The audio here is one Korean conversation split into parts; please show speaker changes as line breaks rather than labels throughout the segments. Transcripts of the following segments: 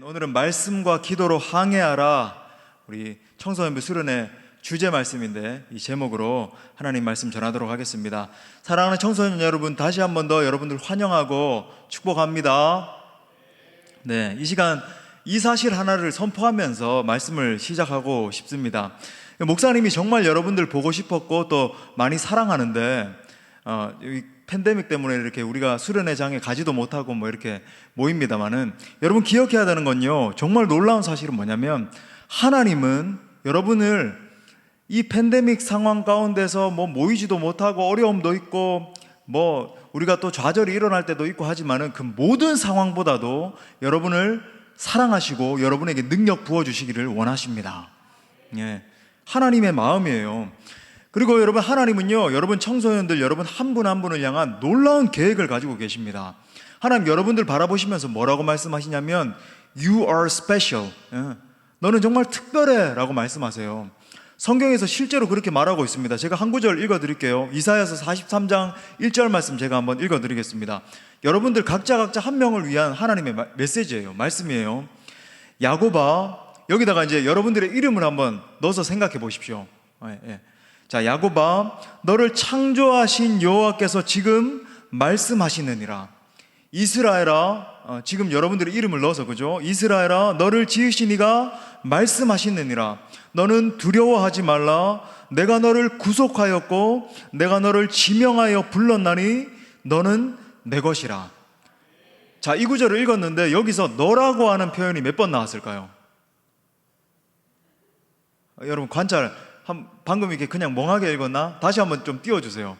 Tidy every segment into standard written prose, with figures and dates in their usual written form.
오늘은 말씀과 기도로 항해하라, 우리 청소년부 수련회 주제 말씀인데 이 제목으로 하나님 말씀 전하도록 하겠습니다. 사랑하는 청소년 여러분, 다시 한 번 더 여러분들 환영하고 축복합니다. 네, 이 시간 이 사실 하나를 선포하면서 말씀을 시작하고 싶습니다. 목사님이 정말 여러분들 보고 싶었고 또 많이 사랑하는데 이 팬데믹 때문에 이렇게 우리가 수련회장에 가지도 못하고 이렇게 모입니다만은, 여러분 기억해야 되는 건요, 정말 놀라운 사실은 뭐냐면 하나님은 여러분을 이 팬데믹 상황 가운데서 모이지도 못하고 어려움도 있고 우리가 또 좌절이 일어날 때도 있고 하지만은 그 모든 상황보다도 여러분을 사랑하시고 여러분에게 능력 부어주시기를 원하십니다. 예, 하나님의 마음이에요. 그리고 여러분, 하나님은요, 여러분 청소년들 여러분 한 분 한 분을 향한 놀라운 계획을 가지고 계십니다. 하나님 여러분들 바라보시면서 뭐라고 말씀하시냐면 You are special. 너는 정말 특별해 라고 말씀하세요. 성경에서 실제로 그렇게 말하고 있습니다. 제가 한 구절 읽어드릴게요. 이사야서 43장 1절 말씀 제가 한번 읽어드리겠습니다. 여러분들 각자 한 명을 위한 하나님의 메시지예요. 말씀이에요. 야곱아, 여기다가 이제 여러분들의 이름을 한번 넣어서 생각해 보십시오. 자, 야곱아, 너를 창조하신 여호와께서 지금 말씀하시느니라. 이스라엘아, 지금 여러분들의 이름을 넣어서, 그죠? 이스라엘아, 너를 지으신 이가 말씀하시느니라. 너는 두려워하지 말라. 내가 너를 구속하였고 내가 너를 지명하여 불렀나니 너는 내 것이라. 자, 이 구절을 읽었는데 여기서 너라고 하는 표현이 몇 번 나왔을까요? 여러분 방금 이렇게 그냥 멍하게 읽었나? 다시 한번 좀 띄워주세요.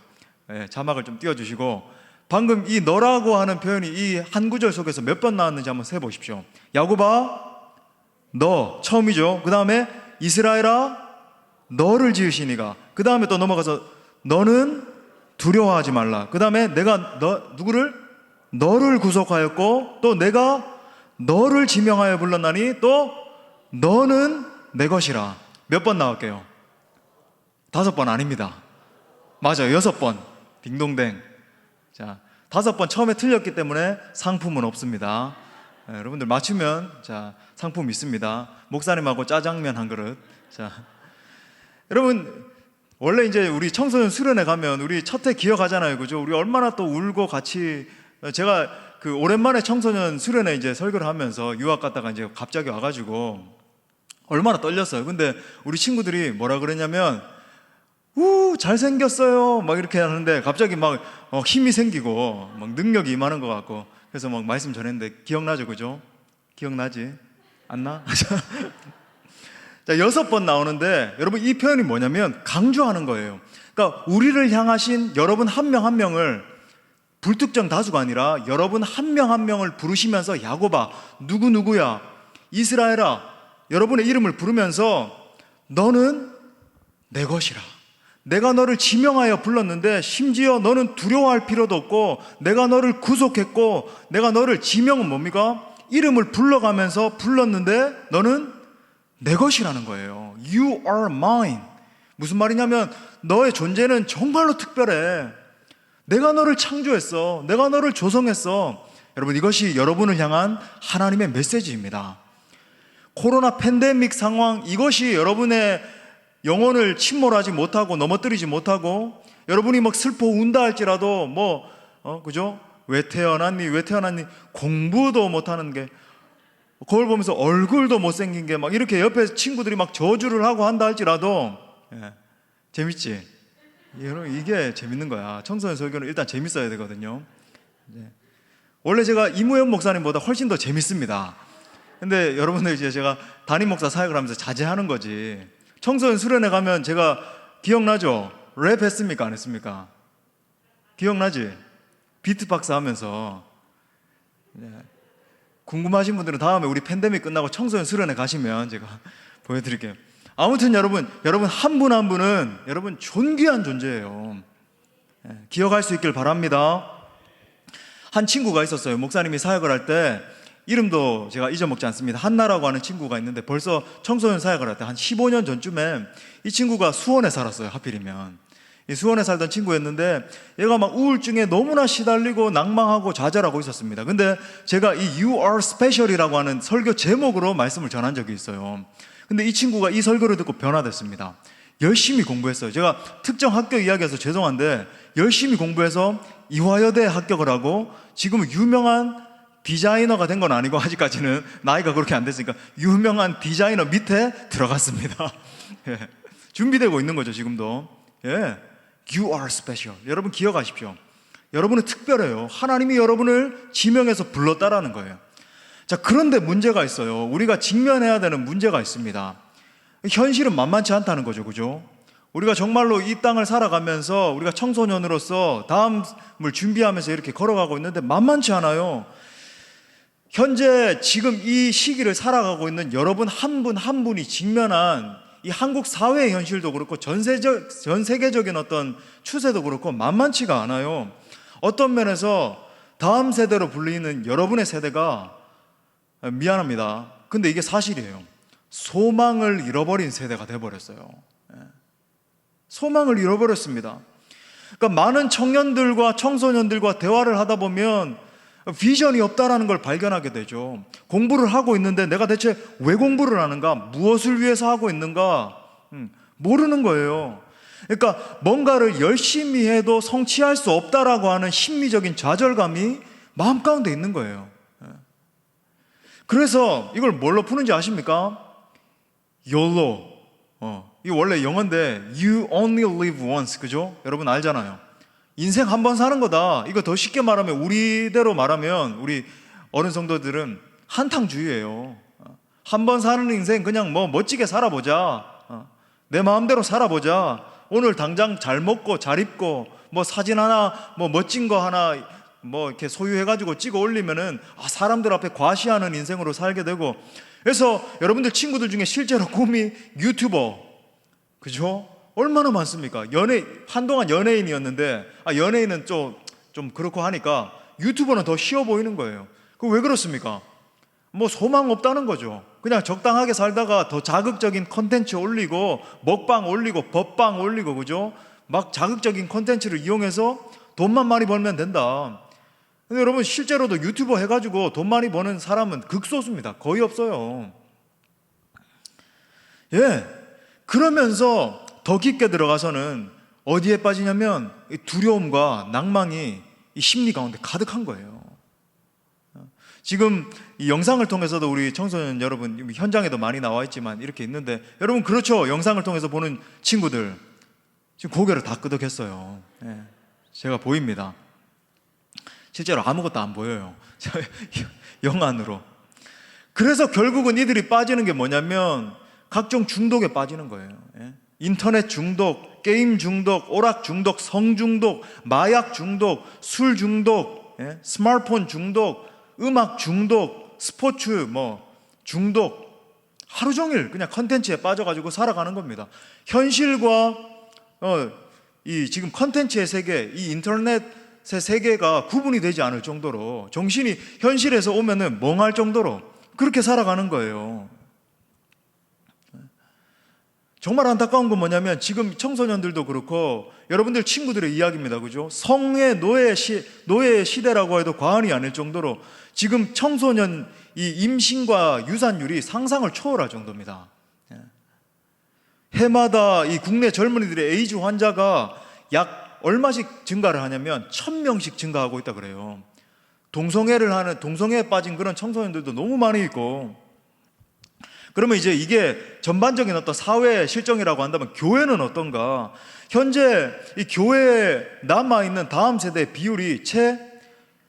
자막을 좀 띄워주시고, 방금 이 너라고 하는 표현이 이 한 구절 속에서 몇 번 나왔는지 한번 세보십시오. 야곱아, 너 처음이죠. 그 다음에 이스라엘아, 너를 지으시니가. 그 다음에 또 넘어가서 너는 두려워하지 말라. 그 다음에 내가 너를 구속하였고 또 내가 너를 지명하여 불렀나니 또 너는 내 것이라. 몇 번 나올게요? 5번 아닙니다. 맞아요, 6번. 딩동댕. 자, 5번 처음에 틀렸기 때문에 상품은 없습니다. 여러분들 맞추면 자, 상품 있습니다. 목사님하고 짜장면 한 그릇. 자, 여러분 원래 이제 우리 청소년 수련회 가면 우리 첫 해 기억하잖아요, 그죠? 우리 얼마나 또 울고 같이, 제가 그 오랜만에 청소년 수련회 이제 설교를 하면서 유학 갔다가 이제 갑자기 와가지고 얼마나 떨렸어요. 근데 우리 친구들이 뭐라 그랬냐면 잘생겼어요 막 이렇게 하는데 갑자기 힘이 생기고 능력이 임하는 것 같고, 그래서 말씀 전했는데 기억나죠, 그죠? 기억나지? 안 나? 자, 6번 나오는데 여러분 이 표현이 뭐냐면 강조하는 거예요. 그러니까 우리를 향하신 여러분 한 명 한 명을, 불특정 다수가 아니라 여러분 한 명 한 명을 부르시면서 야곱아, 누구누구야, 이스라엘아, 여러분의 이름을 부르면서 너는 내 것이라. 내가 너를 지명하여 불렀는데 심지어 너는 두려워할 필요도 없고 내가 너를 구속했고 내가 너를, 지명은 뭡니까? 이름을 불러가면서 불렀는데 너는 내 것이라는 거예요. You are mine. 무슨 말이냐면 너의 존재는 정말로 특별해. 내가 너를 창조했어. 내가 너를 조성했어. 여러분, 이것이 여러분을 향한 하나님의 메시지입니다. 코로나 팬데믹 상황, 이것이 여러분의 영혼을 침몰하지 못하고 넘어뜨리지 못하고 여러분이 슬퍼 운다 할지라도 그죠? 왜 태어났니? 공부도 못하는 게, 거울 보면서 얼굴도 못생긴 게 이렇게 옆에 친구들이 저주를 하고 한다 할지라도, 재밌지? 여러분, 이게 재밌는 거야. 청소년 설교는 일단 재밌어야 되거든요. 원래 제가 이무현 목사님보다 훨씬 더 재밌습니다. 근데 여러분들 이제 제가 담임 목사 사역을 하면서 자제하는 거지. 청소년 수련회 가면 제가, 기억나죠? 랩 했습니까? 안 했습니까? 기억나지? 비트박스 하면서. 궁금하신 분들은 다음에 우리 팬데믹 끝나고 청소년 수련회 가시면 제가 보여드릴게요. 아무튼 여러분 한 분 한 분은 여러분 존귀한 존재예요. 기억할 수 있길 바랍니다. 한 친구가 있었어요. 목사님이 사역을 할 때, 이름도 제가 잊어먹지 않습니다. 한나라고 하는 친구가 있는데 벌써 청소년 사역을 할 때 한 15년 전쯤에 이 친구가 수원에 살았어요. 하필이면 수원에 살던 친구였는데 얘가 막 우울증에 너무나 시달리고 낭망하고 좌절하고 있었습니다. 근데 제가 이 You are special이라고 하는 설교 제목으로 말씀을 전한 적이 있어요. 근데 이 친구가 이 설교를 듣고 변화됐습니다. 열심히 공부했어요. 제가 특정 학교 이야기해서 죄송한데 열심히 공부해서 이화여대에 합격을 하고 지금 유명한 디자이너가 된 건 아니고 아직까지는 나이가 그렇게 안 됐으니까 유명한 디자이너 밑에 들어갔습니다. 예. 준비되고 있는 거죠 지금도. 예. You are special. 여러분 기억하십시오. 여러분은 특별해요. 하나님이 여러분을 지명해서 불렀다라는 거예요. 자, 그런데 문제가 있어요. 우리가 직면해야 되는 문제가 있습니다. 현실은 만만치 않다는 거죠. 그죠? 우리가 정말로 이 땅을 살아가면서 우리가 청소년으로서 다음을 준비하면서 이렇게 걸어가고 있는데 만만치 않아요. 현재 지금 이 시기를 살아가고 있는 여러분 한 분 한 분이 직면한 이 한국 사회의 현실도 그렇고 전 세계적인 어떤 추세도 그렇고 만만치가 않아요. 어떤 면에서 다음 세대로 불리는 여러분의 세대가 미안합니다. 근데 이게 사실이에요. 소망을 잃어버린 세대가 돼버렸어요. 소망을 잃어버렸습니다. 그러니까 많은 청년들과 청소년들과 대화를 하다 보면 비전이 없다라는 걸 발견하게 되죠. 공부를 하고 있는데 내가 대체 왜 공부를 하는가? 무엇을 위해서 하고 있는가? 모르는 거예요. 그러니까 뭔가를 열심히 해도 성취할 수 없다라고 하는 심리적인 좌절감이 마음 가운데 있는 거예요. 그래서 이걸 뭘로 푸는지 아십니까? YOLO. 이 원래 영어인데 You only live once. 그죠? 여러분 알잖아요. 인생 한 번 사는 거다. 이거 더 쉽게 말하면 우리대로 말하면 우리 어른 성도들은 한탕주의예요. 한 번 사는 인생 그냥 뭐 멋지게 살아보자. 내 마음대로 살아보자. 오늘 당장 잘 먹고 잘 입고 뭐 사진 하나 뭐 멋진 거 하나 뭐 이렇게 소유해가지고 찍어 올리면은 사람들 앞에 과시하는 인생으로 살게 되고. 그래서 여러분들 친구들 중에 실제로 꿈이 유튜버, 그죠? 얼마나 많습니까? 한동안 연예인이었는데, 연예인은 좀 그렇고 하니까 유튜버는 더 쉬워 보이는 거예요. 그 왜 그렇습니까? 뭐 소망 없다는 거죠. 그냥 적당하게 살다가 더 자극적인 콘텐츠 올리고, 먹방 올리고, 법방 올리고, 그죠? 막 자극적인 콘텐츠를 이용해서 돈만 많이 벌면 된다. 근데 여러분, 실제로도 유튜버 해가지고 돈 많이 버는 사람은 극소수입니다. 거의 없어요. 예. 그러면서 더 깊게 들어가서는 어디에 빠지냐면 두려움과 낭망이 이 심리 가운데 가득한 거예요. 지금 이 영상을 통해서도 우리 청소년 여러분 현장에도 많이 나와 있지만 이렇게 있는데 여러분 그렇죠? 영상을 통해서 보는 친구들 지금 고개를 다 끄덕했어요. 예. 제가 보입니다. 실제로 아무것도 안 보여요. 영안으로. 그래서 결국은 이들이 빠지는 게 뭐냐면 각종 중독에 빠지는 거예요. 예? 인터넷 중독, 게임 중독, 오락 중독, 성 중독, 마약 중독, 술 중독, 예? 스마트폰 중독, 음악 중독, 스포츠 중독. 하루 종일 그냥 컨텐츠에 빠져가지고 살아가는 겁니다. 현실과 이 지금 컨텐츠의 세계, 이 인터넷의 세계가 구분이 되지 않을 정도로 정신이 현실에서 오면은 멍할 정도로 그렇게 살아가는 거예요. 정말 안타까운 건 뭐냐면 지금 청소년들도 그렇고 여러분들 친구들의 이야기입니다. 그죠? 성의 노예의 시대라고 해도 과언이 아닐 정도로 지금 청소년 이 임신과 유산율이 상상을 초월할 정도입니다. 해마다 이 국내 젊은이들의 에이즈 환자가 약 얼마씩 증가를 하냐면 1000명씩 증가하고 있다 그래요. 동성애에 빠진 그런 청소년들도 너무 많이 있고. 그러면 이제 이게 전반적인 어떤 사회 실정이라고 한다면 교회는 어떤가? 현재 이 교회에 남아있는 다음 세대의 비율이 채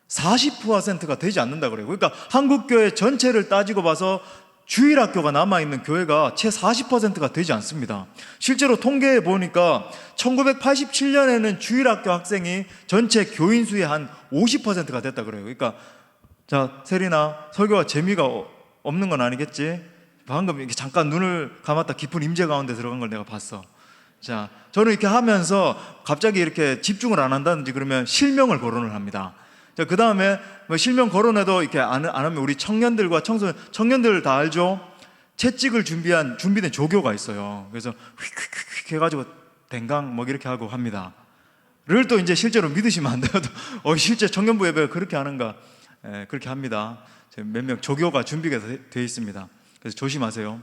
40%가 되지 않는다 그래요. 그러니까 한국교회 전체를 따지고 봐서 주일학교가 남아있는 교회가 채 40%가 되지 않습니다. 실제로 통계에 보니까 1987년에는 주일학교 학생이 전체 교인 수의 한 50%가 됐다 그래요. 그러니까 자, 세리나 설교가 재미가 없는 건 아니겠지? 방금 이렇게 잠깐 눈을 감았다 깊은 임재 가운데 들어간 걸 내가 봤어. 자, 저는 이렇게 하면서 갑자기 이렇게 집중을 안 한다든지 그러면 실명을 거론을 합니다. 자, 그 다음에 실명 거론해도 이렇게 안 하면 우리 청년들과 청년들 다 알죠? 채찍을 준비된 조교가 있어요. 그래서 휙휙휙 해가지고 댕강 뭐 이렇게 하고 합니다. 를 또 이제 실제로 믿으시면 안 돼요. 실제 청년부 예배가 그렇게 하는가? 그렇게 합니다. 몇 명 조교가 준비가 되어 있습니다. 그래서 조심하세요.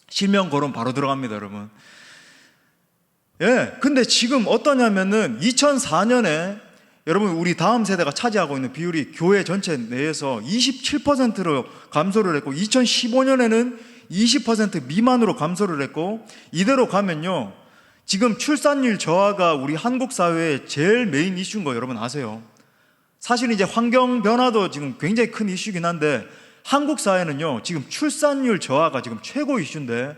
실명 거론 바로 들어갑니다, 여러분. 근데 지금 어떠냐면은 2004년에 여러분 우리 다음 세대가 차지하고 있는 비율이 교회 전체 내에서 27%로 감소를 했고 2015년에는 20% 미만으로 감소를 했고 이대로 가면요 지금 출산율 저하가 우리 한국 사회의 제일 메인 이슈인 거 여러분 아세요? 사실 이제 환경 변화도 지금 굉장히 큰 이슈긴 한데 한국 사회는요 지금 출산율 저하가 지금 최고 이슈인데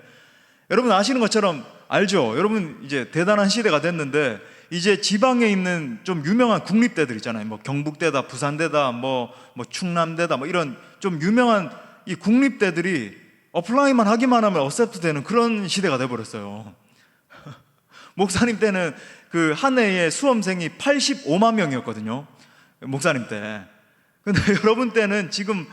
여러분 아시는 것처럼 알죠? 여러분 이제 대단한 시대가 됐는데 이제 지방에 있는 좀 유명한 국립대들 있잖아요. 뭐 경북대다, 부산대다, 뭐 충남대다, 뭐 이런 좀 유명한 이 국립대들이 어플라이만 하기만 하면 어셉트 되는 그런 시대가 돼버렸어요. 목사님 때는 그 한 해에 수험생이 85만 명이었거든요. 목사님 때. 근데 여러분 때는 지금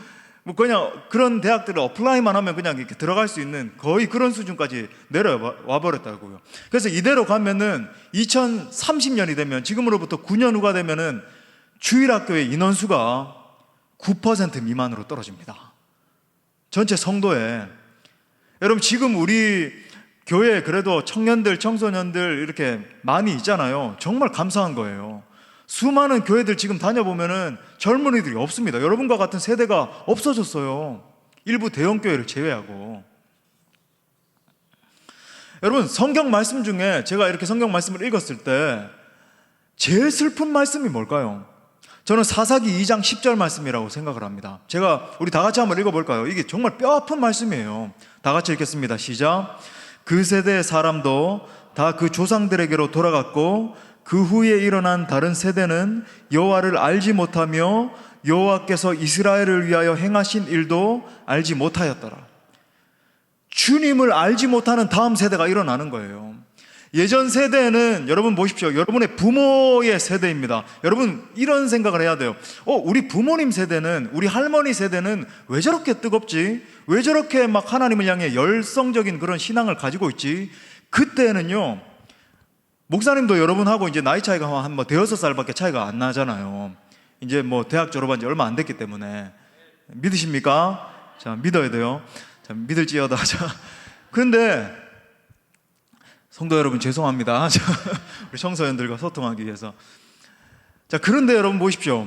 뭐 그냥 그런 대학들을 어플라이만 하면 그냥 이렇게 들어갈 수 있는 거의 그런 수준까지 내려와 버렸다고요. 그래서 이대로 가면은 2030년이 되면 지금으로부터 9년 후가 되면은 주일학교의 인원수가 9% 미만으로 떨어집니다. 전체 성도에. 여러분 지금 우리 교회에 그래도 청년들, 청소년들 이렇게 많이 있잖아요. 정말 감사한 거예요. 수많은 교회들 지금 다녀보면은 젊은이들이 없습니다. 여러분과 같은 세대가 없어졌어요. 일부 대형 교회를 제외하고. 여러분 성경 말씀 중에 제가 이렇게 성경 말씀을 읽었을 때 제일 슬픈 말씀이 뭘까요? 저는 사사기 2장 10절 말씀이라고 생각을 합니다. 제가 우리 다 같이 한번 읽어볼까요? 이게 정말 뼈아픈 말씀이에요. 다 같이 읽겠습니다. 시작. 그 세대의 사람도 다 그 조상들에게로 돌아갔고 그 후에 일어난 다른 세대는 여호와를 알지 못하며 여호와께서 이스라엘을 위하여 행하신 일도 알지 못하였더라. 주님을 알지 못하는 다음 세대가 일어나는 거예요. 예전 세대는 여러분 보십시오. 여러분의 부모의 세대입니다. 여러분 이런 생각을 해야 돼요. 우리 부모님 세대는, 우리 할머니 세대는 왜 저렇게 뜨겁지? 왜 저렇게 막 하나님을 향해 열성적인 그런 신앙을 가지고 있지? 그때는요 목사님도 여러분하고 이제 나이 차이가 한 뭐 대여섯 살밖에 차이가 안 나잖아요. 이제 뭐 대학 졸업한 지 얼마 안 됐기 때문에. 믿으십니까? 자, 믿어야 돼요. 자, 믿을지어다. 자, 그런데 성도 여러분 죄송합니다. 우리 청소년들과 소통하기 위해서. 자, 그런데 여러분 보십시오.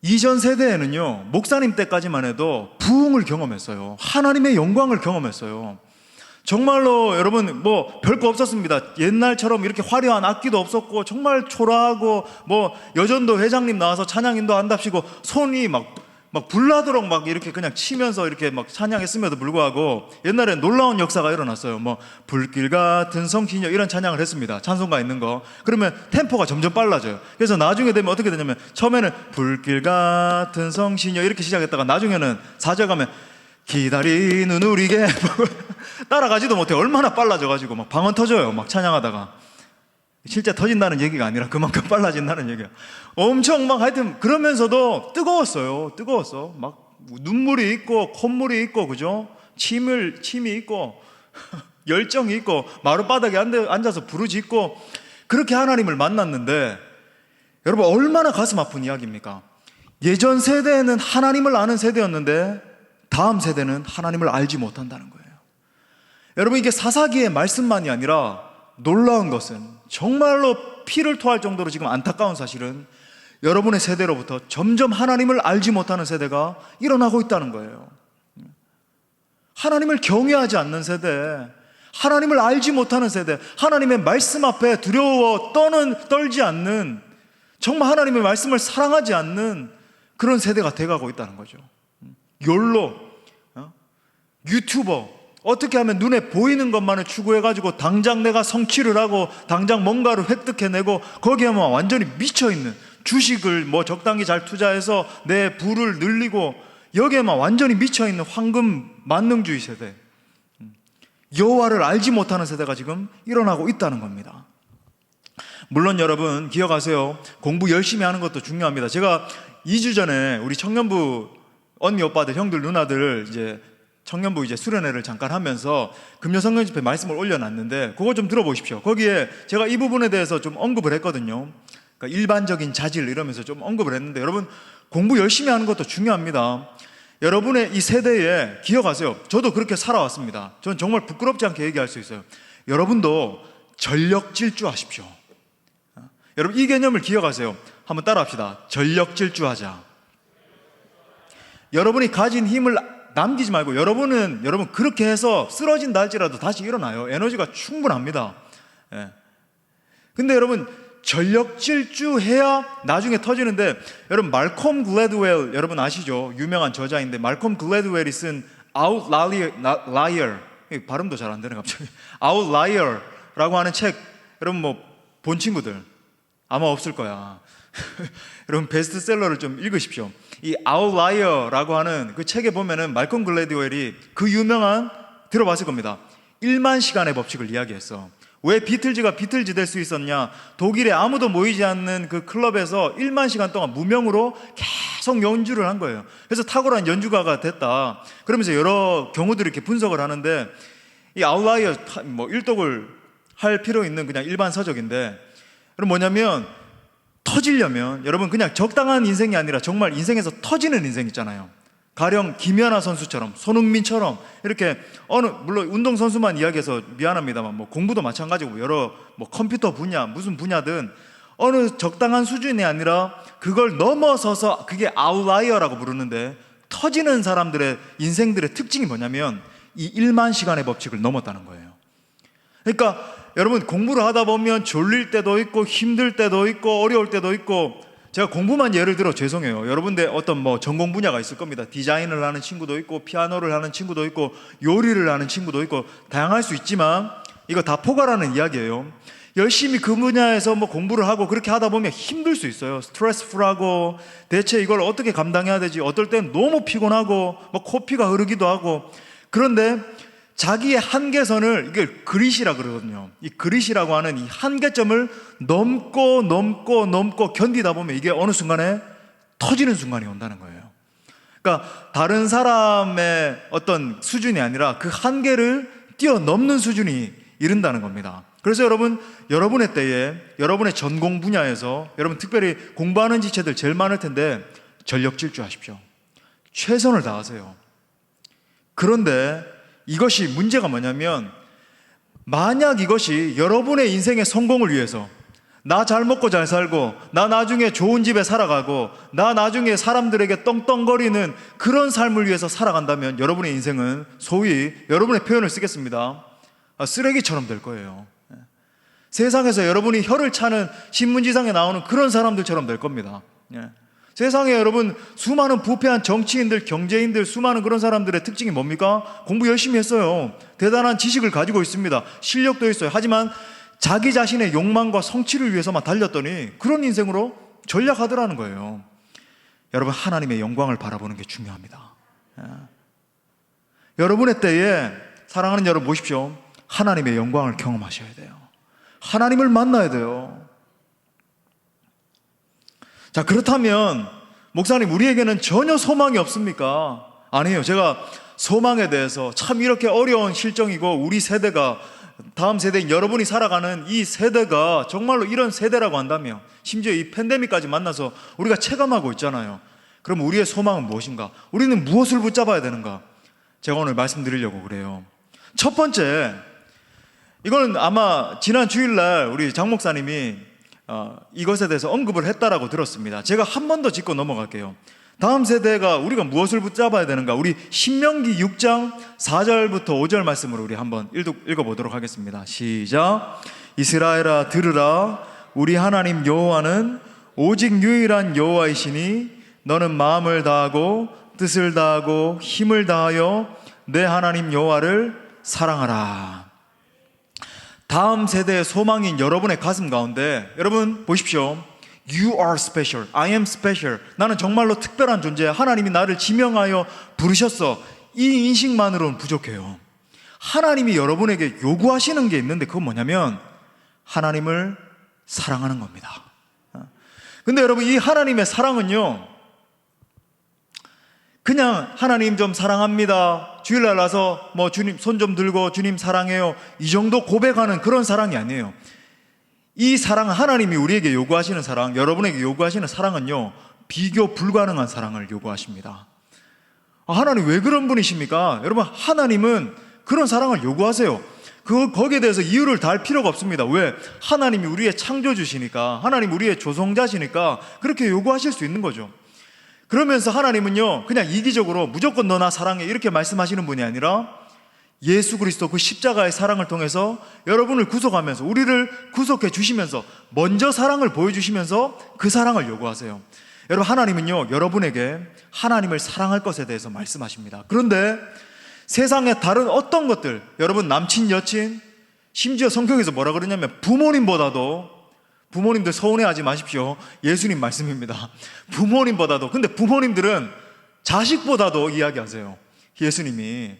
이전 세대에는요 목사님 때까지만 해도 부흥을 경험했어요. 하나님의 영광을 경험했어요. 정말로 여러분 뭐 별거 없었습니다. 옛날처럼 이렇게 화려한 악기도 없었고 정말 초라하고 뭐 여전도 회장님 나와서 찬양인도 한답시고 손이 막 불나도록 막 이렇게 그냥 치면서 이렇게 막 찬양했음에도 불구하고 옛날엔 놀라운 역사가 일어났어요. 뭐 불길 같은 성신여 이런 찬양을 했습니다. 찬송가 있는 거. 그러면 템포가 점점 빨라져요. 그래서 나중에 되면 어떻게 되냐면 처음에는 불길 같은 성신여 이렇게 시작했다가 나중에는 4절 가면 기다리는 우리에게 따라가지도 못해. 얼마나 빨라져가지고 막 방언 터져요. 막 찬양하다가. 실제 터진다는 얘기가 아니라 그만큼 빨라진다는 얘기야. 엄청 막 하여튼 그러면서도 뜨거웠어요. 뜨거웠어. 막 눈물이 있고 콧물이 있고 그죠? 침이 있고 열정이 있고 마룻바닥에 앉아서 부르짖고 그렇게 하나님을 만났는데 여러분 얼마나 가슴 아픈 이야기입니까? 예전 세대에는 하나님을 아는 세대였는데 다음 세대는 하나님을 알지 못한다는 거예요. 여러분 이게 사사기의 말씀만이 아니라 놀라운 것은 정말로 피를 토할 정도로 지금 안타까운 사실은 여러분의 세대로부터 점점 하나님을 알지 못하는 세대가 일어나고 있다는 거예요. 하나님을 경외하지 않는 세대, 하나님을 알지 못하는 세대, 하나님의 말씀 앞에 두려워 떨지 않는, 정말 하나님의 말씀을 사랑하지 않는 그런 세대가 돼가고 있다는 거죠. 욜로, 유튜버, 어떻게 하면 눈에 보이는 것만을 추구해가지고 당장 내가 성취를 하고 당장 뭔가를 획득해내고 거기에만 완전히 미쳐있는, 주식을 뭐 적당히 잘 투자해서 내 부를 늘리고 여기에만 완전히 미쳐있는 황금 만능주의 세대, 여호와를 알지 못하는 세대가 지금 일어나고 있다는 겁니다. 물론 여러분 기억하세요. 공부 열심히 하는 것도 중요합니다. 제가 2주 전에 우리 청년부 언니 오빠들 형들 누나들 이제 청년부 이제 수련회를 잠깐 하면서 금요성령 집회 말씀을 올려놨는데 그거 좀 들어보십시오. 거기에 제가 이 부분에 대해서 좀 언급을 했거든요. 그러니까 일반적인 자질 이러면서 좀 언급을 했는데, 여러분 공부 열심히 하는 것도 중요합니다. 여러분의 이 세대에 기억하세요. 저도 그렇게 살아왔습니다. 저는 정말 부끄럽지 않게 얘기할 수 있어요. 여러분도 전력 질주하십시오. 여러분 이 개념을 기억하세요. 한번 따라합시다. 전력 질주하자. 여러분이 가진 힘을 남기지 말고, 여러분 그렇게 해서 쓰러진다 할지라도 다시 일어나요. 에너지가 충분합니다. 예. 근데 여러분 전력 질주해야 나중에 터지는데, 여러분 말콤 글래드웰 여러분 아시죠? 유명한 저자인데 말콤 글래드웰이 쓴 Outlier, 발음도 잘 안 되네 갑자기. Outlier라고 하는 책, 여러분 뭐 본 친구들 아마 없을 거야. 여러분 베스트셀러를 좀 읽으십시오. 이 Outlier라고 하는 그 책에 보면은 말콤 글래드웰이 그 유명한, 들어봤을 겁니다, 1만 시간의 법칙을 이야기했어. 왜 비틀즈가 비틀즈 될 수 있었냐? 독일에 아무도 모이지 않는 그 클럽에서 1만 시간 동안 무명으로 계속 연주를 한 거예요. 그래서 탁월한 연주가가 됐다. 그러면서 여러 경우들을 이렇게 분석을 하는데, 이 아웃라이어 뭐 일독을 할 필요 있는 그냥 일반 서적인데, 그럼 뭐냐면 터지려면 여러분 그냥 적당한 인생이 아니라 정말 인생에서 터지는 인생 있잖아요. 가령 김연아 선수처럼, 손흥민처럼 이렇게 물론 운동선수만 이야기해서 미안합니다만 뭐 공부도 마찬가지고 여러 뭐 컴퓨터 분야 무슨 분야든 어느 적당한 수준이 아니라 그걸 넘어서서, 그게 아웃라이어라고 부르는데, 터지는 사람들의 인생들의 특징이 뭐냐면 이 1만 시간의 법칙을 넘었다는 거예요. 그러니까 여러분 공부를 하다 보면 졸릴 때도 있고 힘들 때도 있고 어려울 때도 있고, 제가 공부만 예를 들어 죄송해요. 여러분들 어떤 뭐 전공 분야가 있을 겁니다. 디자인을 하는 친구도 있고 피아노를 하는 친구도 있고 요리를 하는 친구도 있고 다양할 수 있지만, 이거 다 포괄하는 이야기예요. 열심히 그 분야에서 뭐 공부를 하고 그렇게 하다 보면 힘들 수 있어요. 스트레스풀하고, 대체 이걸 어떻게 감당해야 되지? 어떨 땐 너무 피곤하고 뭐 코피가 흐르기도 하고. 그런데 자기의 한계선을, 이게 그릿이라 그러거든요. 이 그릿이라고 하는 이 한계점을 넘고 견디다 보면 이게 어느 순간에 터지는 순간이 온다는 거예요. 그러니까 다른 사람의 어떤 수준이 아니라 그 한계를 뛰어넘는 수준이 이른다는 겁니다. 그래서 여러분, 여러분의 때에 여러분의 전공 분야에서 여러분 특별히 공부하는 지체들 제일 많을 텐데 전력 질주하십시오. 최선을 다하세요. 그런데 이것이 문제가 뭐냐면, 만약 이것이 여러분의 인생의 성공을 위해서, 나 잘 먹고 잘 살고 나 나중에 좋은 집에 살아가고 나 나중에 사람들에게 떵떵거리는 그런 삶을 위해서 살아간다면 여러분의 인생은 소위, 여러분의 표현을 쓰겠습니다, 쓰레기처럼 될 거예요. 세상에서 여러분이 혀를 차는 신문지상에 나오는 그런 사람들처럼 될 겁니다. 세상에 여러분 수많은 부패한 정치인들, 경제인들, 수많은 그런 사람들의 특징이 뭡니까? 공부 열심히 했어요. 대단한 지식을 가지고 있습니다. 실력도 있어요. 하지만 자기 자신의 욕망과 성취를 위해서만 달렸더니 그런 인생으로 전락하더라는 거예요. 여러분 하나님의 영광을 바라보는 게 중요합니다. 여러분의 때에 사랑하는 여러분 보십시오. 하나님의 영광을 경험하셔야 돼요. 하나님을 만나야 돼요. 자, 그렇다면 목사님 우리에게는 전혀 소망이 없습니까? 아니에요. 제가 소망에 대해서 참 이렇게 어려운 실정이고, 우리 세대가, 다음 세대인 여러분이 살아가는 이 세대가 정말로 이런 세대라고 한다면, 심지어 이 팬데믹까지 만나서 우리가 체감하고 있잖아요. 그럼 우리의 소망은 무엇인가? 우리는 무엇을 붙잡아야 되는가? 제가 오늘 말씀드리려고 그래요. 첫 번째, 이거는 아마 지난 주일날 우리 장 목사님이 이것에 대해서 언급을 했다라고 들었습니다. 제가 한 번 더 짚고 넘어갈게요. 다음 세대가 우리가 무엇을 붙잡아야 되는가? 우리 신명기 6장 4절부터 5절 말씀으로 우리 한번 읽어보도록 하겠습니다. 시작. 이스라엘아 들으라. 우리 하나님 여호와는 오직 유일한 여호와이시니 너는 마음을 다하고 뜻을 다하고 힘을 다하여 내 하나님 여호와를 사랑하라. 다음 세대의 소망인 여러분의 가슴 가운데, 여러분 보십시오. You are special. I am special. 나는 정말로 특별한 존재야. 하나님이 나를 지명하여 부르셨어. 이 인식만으로는 부족해요. 하나님이 여러분에게 요구하시는 게 있는데, 그건 뭐냐면 하나님을 사랑하는 겁니다. 근데 여러분 이 하나님의 사랑은요, 그냥 하나님 좀 사랑합니다, 주일날 와서 뭐 주님 손 좀 들고 주님 사랑해요 이 정도 고백하는 그런 사랑이 아니에요. 이 사랑은 하나님이 우리에게 요구하시는 사랑, 여러분에게 요구하시는 사랑은요, 비교 불가능한 사랑을 요구하십니다. 하나님 왜 그런 분이십니까? 여러분, 하나님은 그런 사랑을 요구하세요. 거기에 대해서 이유를 다할 필요가 없습니다. 왜? 하나님이 우리의 창조주시니까, 하나님 우리의 조성자시니까 그렇게 요구하실 수 있는 거죠. 그러면서 하나님은요, 그냥 이기적으로 무조건 너 나 사랑해 이렇게 말씀하시는 분이 아니라 예수 그리스도 그 십자가의 사랑을 통해서 여러분을 구속하면서, 우리를 구속해 주시면서 먼저 사랑을 보여주시면서 그 사랑을 요구하세요. 여러분, 하나님은요, 여러분에게 하나님을 사랑할 것에 대해서 말씀하십니다. 그런데 세상의 다른 어떤 것들, 여러분 남친, 여친, 심지어 성경에서 뭐라 그러냐면 부모님보다도, 부모님들 서운해하지 마십시오. 예수님 말씀입니다. 부모님보다도, 근데 부모님들은 자식보다도 이야기하세요. 예수님이.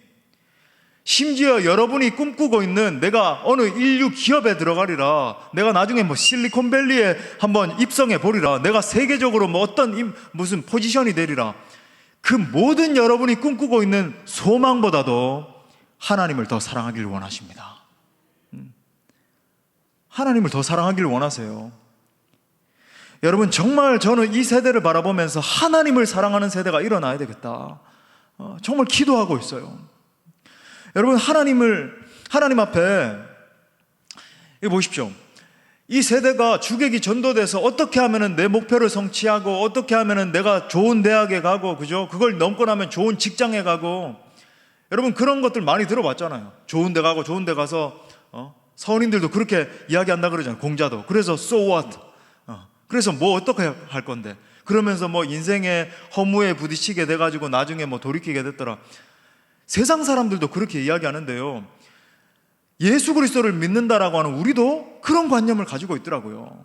심지어 여러분이 꿈꾸고 있는 내가 어느 인류 기업에 들어가리라, 내가 나중에 뭐 실리콘밸리에 한번 입성해 보리라, 내가 세계적으로 뭐 어떤 무슨 포지션이 되리라, 그 모든 여러분이 꿈꾸고 있는 소망보다도 하나님을 더 사랑하기를 원하십니다. 하나님을 더 사랑하기를 원하세요. 여러분, 정말 저는 이 세대를 바라보면서 하나님을 사랑하는 세대가 일어나야 되겠다, 정말 기도하고 있어요. 여러분, 하나님 앞에, 이거 보십시오. 이 세대가 주객이 전도돼서 어떻게 하면은 내 목표를 성취하고, 어떻게 하면은 내가 좋은 대학에 가고, 그죠? 그걸 넘고 나면 좋은 직장에 가고, 여러분 그런 것들 많이 들어봤잖아요. 좋은 데 가고, 좋은 데 가서, 서원인들도 그렇게 이야기한다 그러잖아요. 공자도. 그래서 so what? 그래서 뭐 어떻게 할 건데? 그러면서 뭐 인생의 허무에 부딪히게 돼가지고 나중에 뭐 돌이키게 됐더라. 세상 사람들도 그렇게 이야기하는데요, 예수 그리스도를 믿는다라고 하는 우리도 그런 관념을 가지고 있더라고요.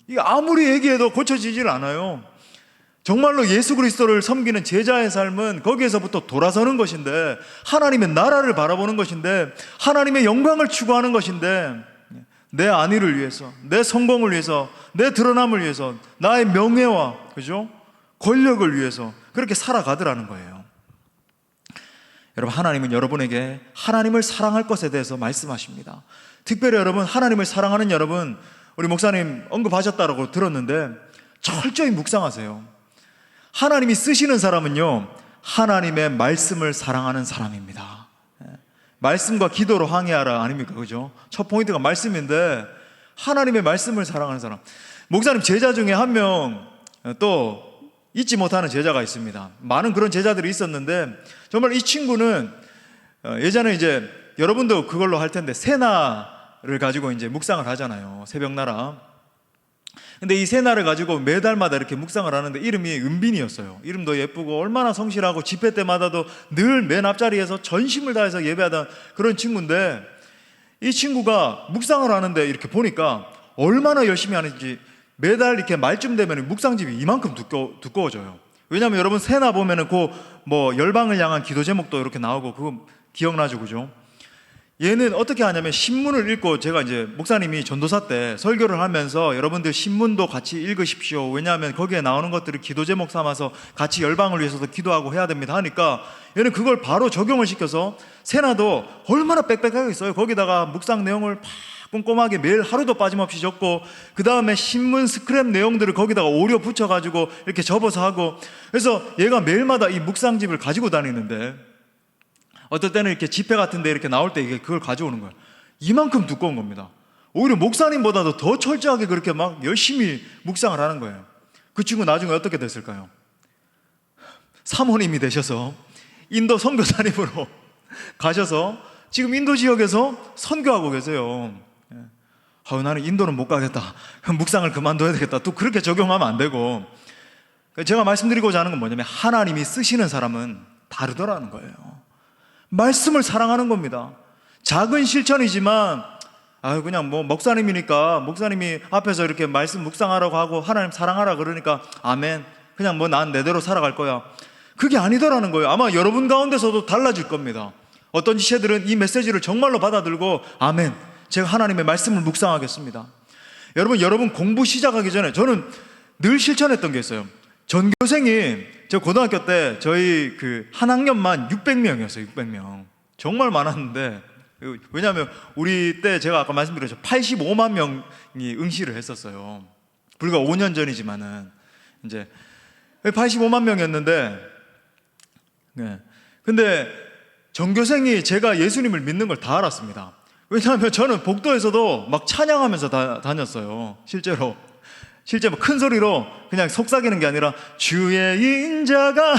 이게 아무리 얘기해도 고쳐지질 않아요. 정말로 예수 그리스도를 섬기는 제자의 삶은 거기에서부터 돌아서는 것인데, 하나님의 나라를 바라보는 것인데, 하나님의 영광을 추구하는 것인데, 내 안위를 위해서, 내 성공을 위해서, 내 드러남을 위해서, 나의 명예와, 그죠? 권력을 위해서 그렇게 살아가더라는 거예요. 여러분, 하나님은 여러분에게 하나님을 사랑할 것에 대해서 말씀하십니다. 특별히 여러분, 하나님을 사랑하는 여러분, 우리 목사님 언급하셨다고 들었는데 철저히 묵상하세요. 하나님이 쓰시는 사람은요, 하나님의 말씀을 사랑하는 사람입니다. 말씀과 기도로 항해하라 아닙니까? 그죠? 첫 포인트가 말씀인데, 하나님의 말씀을 사랑하는 사람. 목사님 제자 중에 한 명 또 잊지 못하는 제자가 있습니다. 많은 그런 제자들이 있었는데, 정말 이 친구는 예전에 이제 여러분도 그걸로 할 텐데 새나를 가지고 이제 묵상을 하잖아요. 새벽나라. 근데 이 새나를 가지고 매달마다 이렇게 묵상을 하는데 이름이 은빈이었어요. 이름도 예쁘고 얼마나 성실하고 집회 때마다도 늘 맨 앞자리에서 전심을 다해서 예배하던 그런 친구인데, 이 친구가 묵상을 하는데 이렇게 보니까 얼마나 열심히 하는지, 매달 이렇게 말쯤 되면 묵상집이 이만큼 두꺼워져요. 왜냐하면 여러분 새나 보면은 그 뭐 열방을 향한 기도 제목도 이렇게 나오고, 그거 기억나죠, 그죠? 얘는 어떻게 하냐면 신문을 읽고, 제가 이제 목사님이 전도사 때 설교를 하면서 여러분들 신문도 같이 읽으십시오, 왜냐하면 거기에 나오는 것들을 기도 제목 삼아서 같이 열방을 위해서도 기도하고 해야 됩니다 하니까, 얘는 그걸 바로 적용을 시켜서 새나도 얼마나 빽빽하게 써요. 거기다가 묵상 내용을 꼼꼼하게 매일 하루도 빠짐없이 적고, 그 다음에 신문 스크랩 내용들을 거기다가 오려 붙여가지고 이렇게 접어서 하고, 그래서 얘가 매일마다 이 묵상집을 가지고 다니는데, 어떨 때는 이렇게 집회 같은 데 이렇게 나올 때 이게 그걸 가져오는 거예요. 이만큼 두꺼운 겁니다. 오히려 목사님보다도 더 철저하게 그렇게 막 열심히 묵상을 하는 거예요. 그 친구 나중에 어떻게 됐을까요? 사모님이 되셔서 인도 선교사님으로 가셔서 지금 인도 지역에서 선교하고 계세요. 나는 인도는 못 가겠다, 묵상을 그만둬야 되겠다, 또 그렇게 적용하면 안 되고, 제가 말씀드리고자 하는 건 뭐냐면, 하나님이 쓰시는 사람은 다르더라는 거예요. 말씀을 사랑하는 겁니다. 작은 실천이지만, 그냥 뭐 목사님이니까 목사님이 앞에서 이렇게 말씀 묵상하라고 하고 하나님 사랑하라 그러니까 아멘, 그냥 뭐 난 내대로 살아갈 거야, 그게 아니더라는 거예요. 아마 여러분 가운데서도 달라질 겁니다. 어떤 지체들은 이 메시지를 정말로 받아들고 아멘, 제가 하나님의 말씀을 묵상하겠습니다. 여러분 공부 시작하기 전에 저는 늘 실천했던 게 있어요. 전교생이 저 고등학교 때 저희 그 한 학년만 600명이었어요. 600명. 정말 많았는데, 왜냐하면 우리 때 제가 아까 말씀드렸죠. 85만 명이 응시를 했었어요. 불과 5년 전이지만은 이제 85만 명이었는데, 네. 근데 전교생이 제가 예수님을 믿는 걸 다 알았습니다. 왜냐하면 저는 복도에서도 막 찬양하면서 다녔어요. 실제 뭐 큰 소리로 그냥 속삭이는 게 아니라 주의 인자가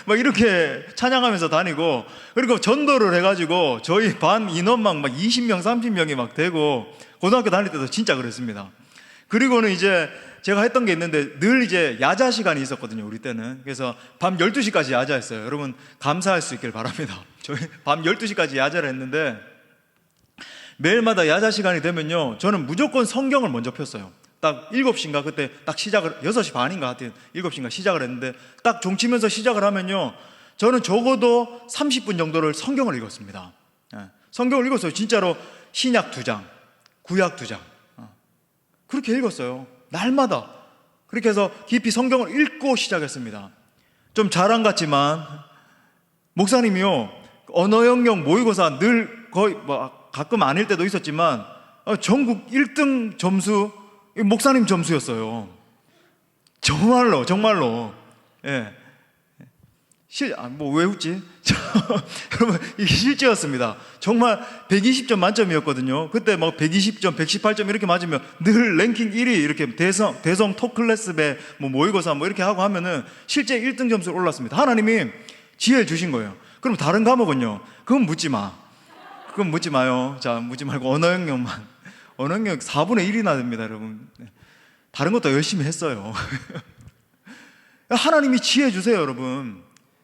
막 이렇게 찬양하면서 다니고, 그리고 전도를 해가지고 저희 반 인원만 막 20명 30명이 막 되고, 고등학교 다닐 때도 진짜 그랬습니다. 그리고는 이제 제가 했던 게 있는데, 늘 이제 야자 시간이 있었거든요, 우리 때는. 그래서 밤 12시까지 야자했어요. 여러분 감사할 수 있길 바랍니다. 저희 밤 12시까지 야자를 했는데, 매일마다 야자 시간이 되면요, 저는 무조건 성경을 먼저 폈어요. 딱 7시인가 그때 딱 시작을, 6시 반인가 하여튼 7시인가 시작을 했는데, 딱 종치면서 시작을 하면요, 저는 적어도 30분 정도를 성경을 읽었습니다. 성경을 읽었어요. 진짜로 신약 2장, 구약 2장 그렇게 읽었어요. 날마다. 그렇게 해서 깊이 성경을 읽고 시작했습니다. 좀 자랑 같지만 목사님이요, 언어 영역 모의고사 늘 거의 뭐 가끔 아닐 때도 있었지만 전국 1등 점수 목사님 점수였어요. 정말로. 예. 뭐 왜 웃지? 여러분, 이게 실제였습니다. 정말 120점 만점이었거든요. 그때 막 120점, 118점 이렇게 맞으면 늘 랭킹 1위 이렇게 대성 톱 클래스배 뭐 모의고사 뭐 이렇게 하고 하면은 실제 1등 점수를 올랐습니다. 하나님이 지혜를 주신 거예요. 그럼 다른 과목은요? 그건 묻지 마요. 자, 묻지 말고 언어 영역만. 언어 영역 4분의 1이나 됩니다, 여러분. 다른 것도 열심히 했어요. 하나님이 지혜 주세요, 여러분.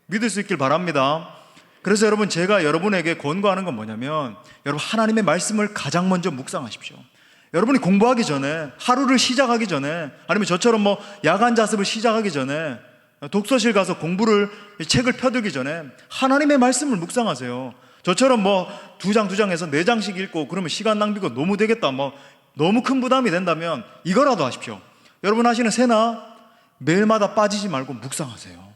믿을 수 있길 바랍니다. 그래서 여러분, 제가 여러분에게 권고하는 건 뭐냐면, 여러분 하나님의 말씀을 가장 먼저 묵상하십시오. 여러분이 공부하기 전에, 하루를 시작하기 전에, 아니면 저처럼 뭐 야간 자습을 시작하기 전에, 독서실 가서 책을 펴들기 전에 하나님의 말씀을 묵상하세요. 저처럼 뭐 2장 해서 4장씩 읽고 그러면 시간 낭비가 너무 되겠다, 뭐 너무 큰 부담이 된다면 이거라도 하십시오. 여러분 하시는 새나 매일마다 빠지지 말고 묵상하세요.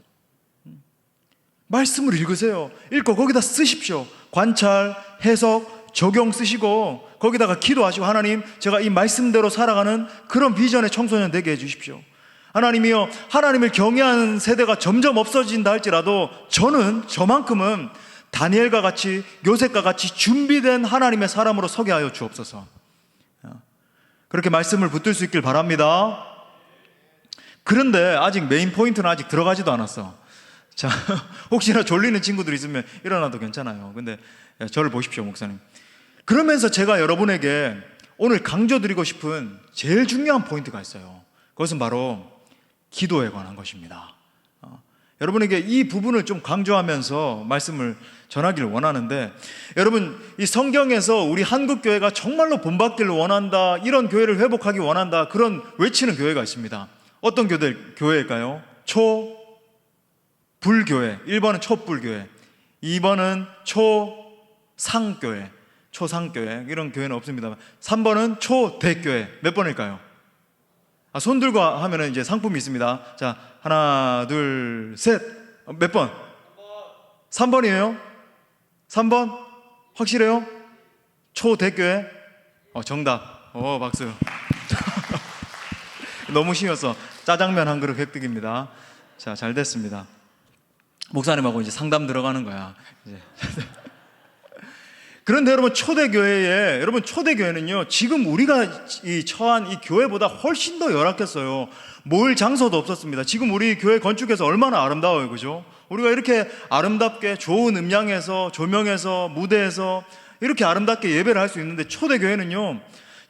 말씀을 읽으세요. 읽고 거기다 쓰십시오. 관찰, 해석, 적용 쓰시고 거기다가 기도하시고, 하나님, 제가 이 말씀대로 살아가는 그런 비전의 청소년 되게 해주십시오. 하나님이요, 하나님을 경외하는 세대가 점점 없어진다 할지라도 저만큼은 다니엘과 같이, 요셉과 같이 준비된 하나님의 사람으로 서게 하여 주옵소서. 그렇게 말씀을 붙들 수 있길 바랍니다. 그런데 아직 메인 포인트는 아직 들어가지도 않았어. 자, 혹시나 졸리는 친구들 있으면 일어나도 괜찮아요. 근데 저를 보십시오, 목사님. 그러면서 제가 여러분에게 오늘 강조드리고 싶은 제일 중요한 포인트가 있어요. 그것은 바로 기도에 관한 것입니다. 여러분에게 이 부분을 좀 강조하면서 말씀을 전하기를 원하는데, 여러분, 이 성경에서 우리 한국교회가 정말로 본받기를 원한다, 이런 교회를 회복하기 원한다, 그런 외치는 교회가 있습니다. 어떤 교회일까요? 초불교회. 1번은 촛불교회, 2번은 초상교회. 이런 교회는 없습니다. 3번은 초대교회. 몇 번일까요? 손 들고 하면은 이제 상품이 있습니다. 자, 하나, 둘, 셋. 몇 번? 3번이에요? 3번? 확실해요? 초대교회? 정답. 박수. 너무 쉬워서 짜장면 한 그릇 획득입니다. 자, 잘 됐습니다. 목사님하고 이제 상담 들어가는 거야, 이제. 그런데 여러분, 초대교회는요, 지금 우리가 처한 이 교회보다 훨씬 더 열악했어요. 모일 장소도 없었습니다. 지금 우리 교회 건축해서 얼마나 아름다워요, 그죠? 우리가 이렇게 아름답게 좋은 음량에서, 조명에서, 무대에서 이렇게 아름답게 예배를 할 수 있는데, 초대교회는요,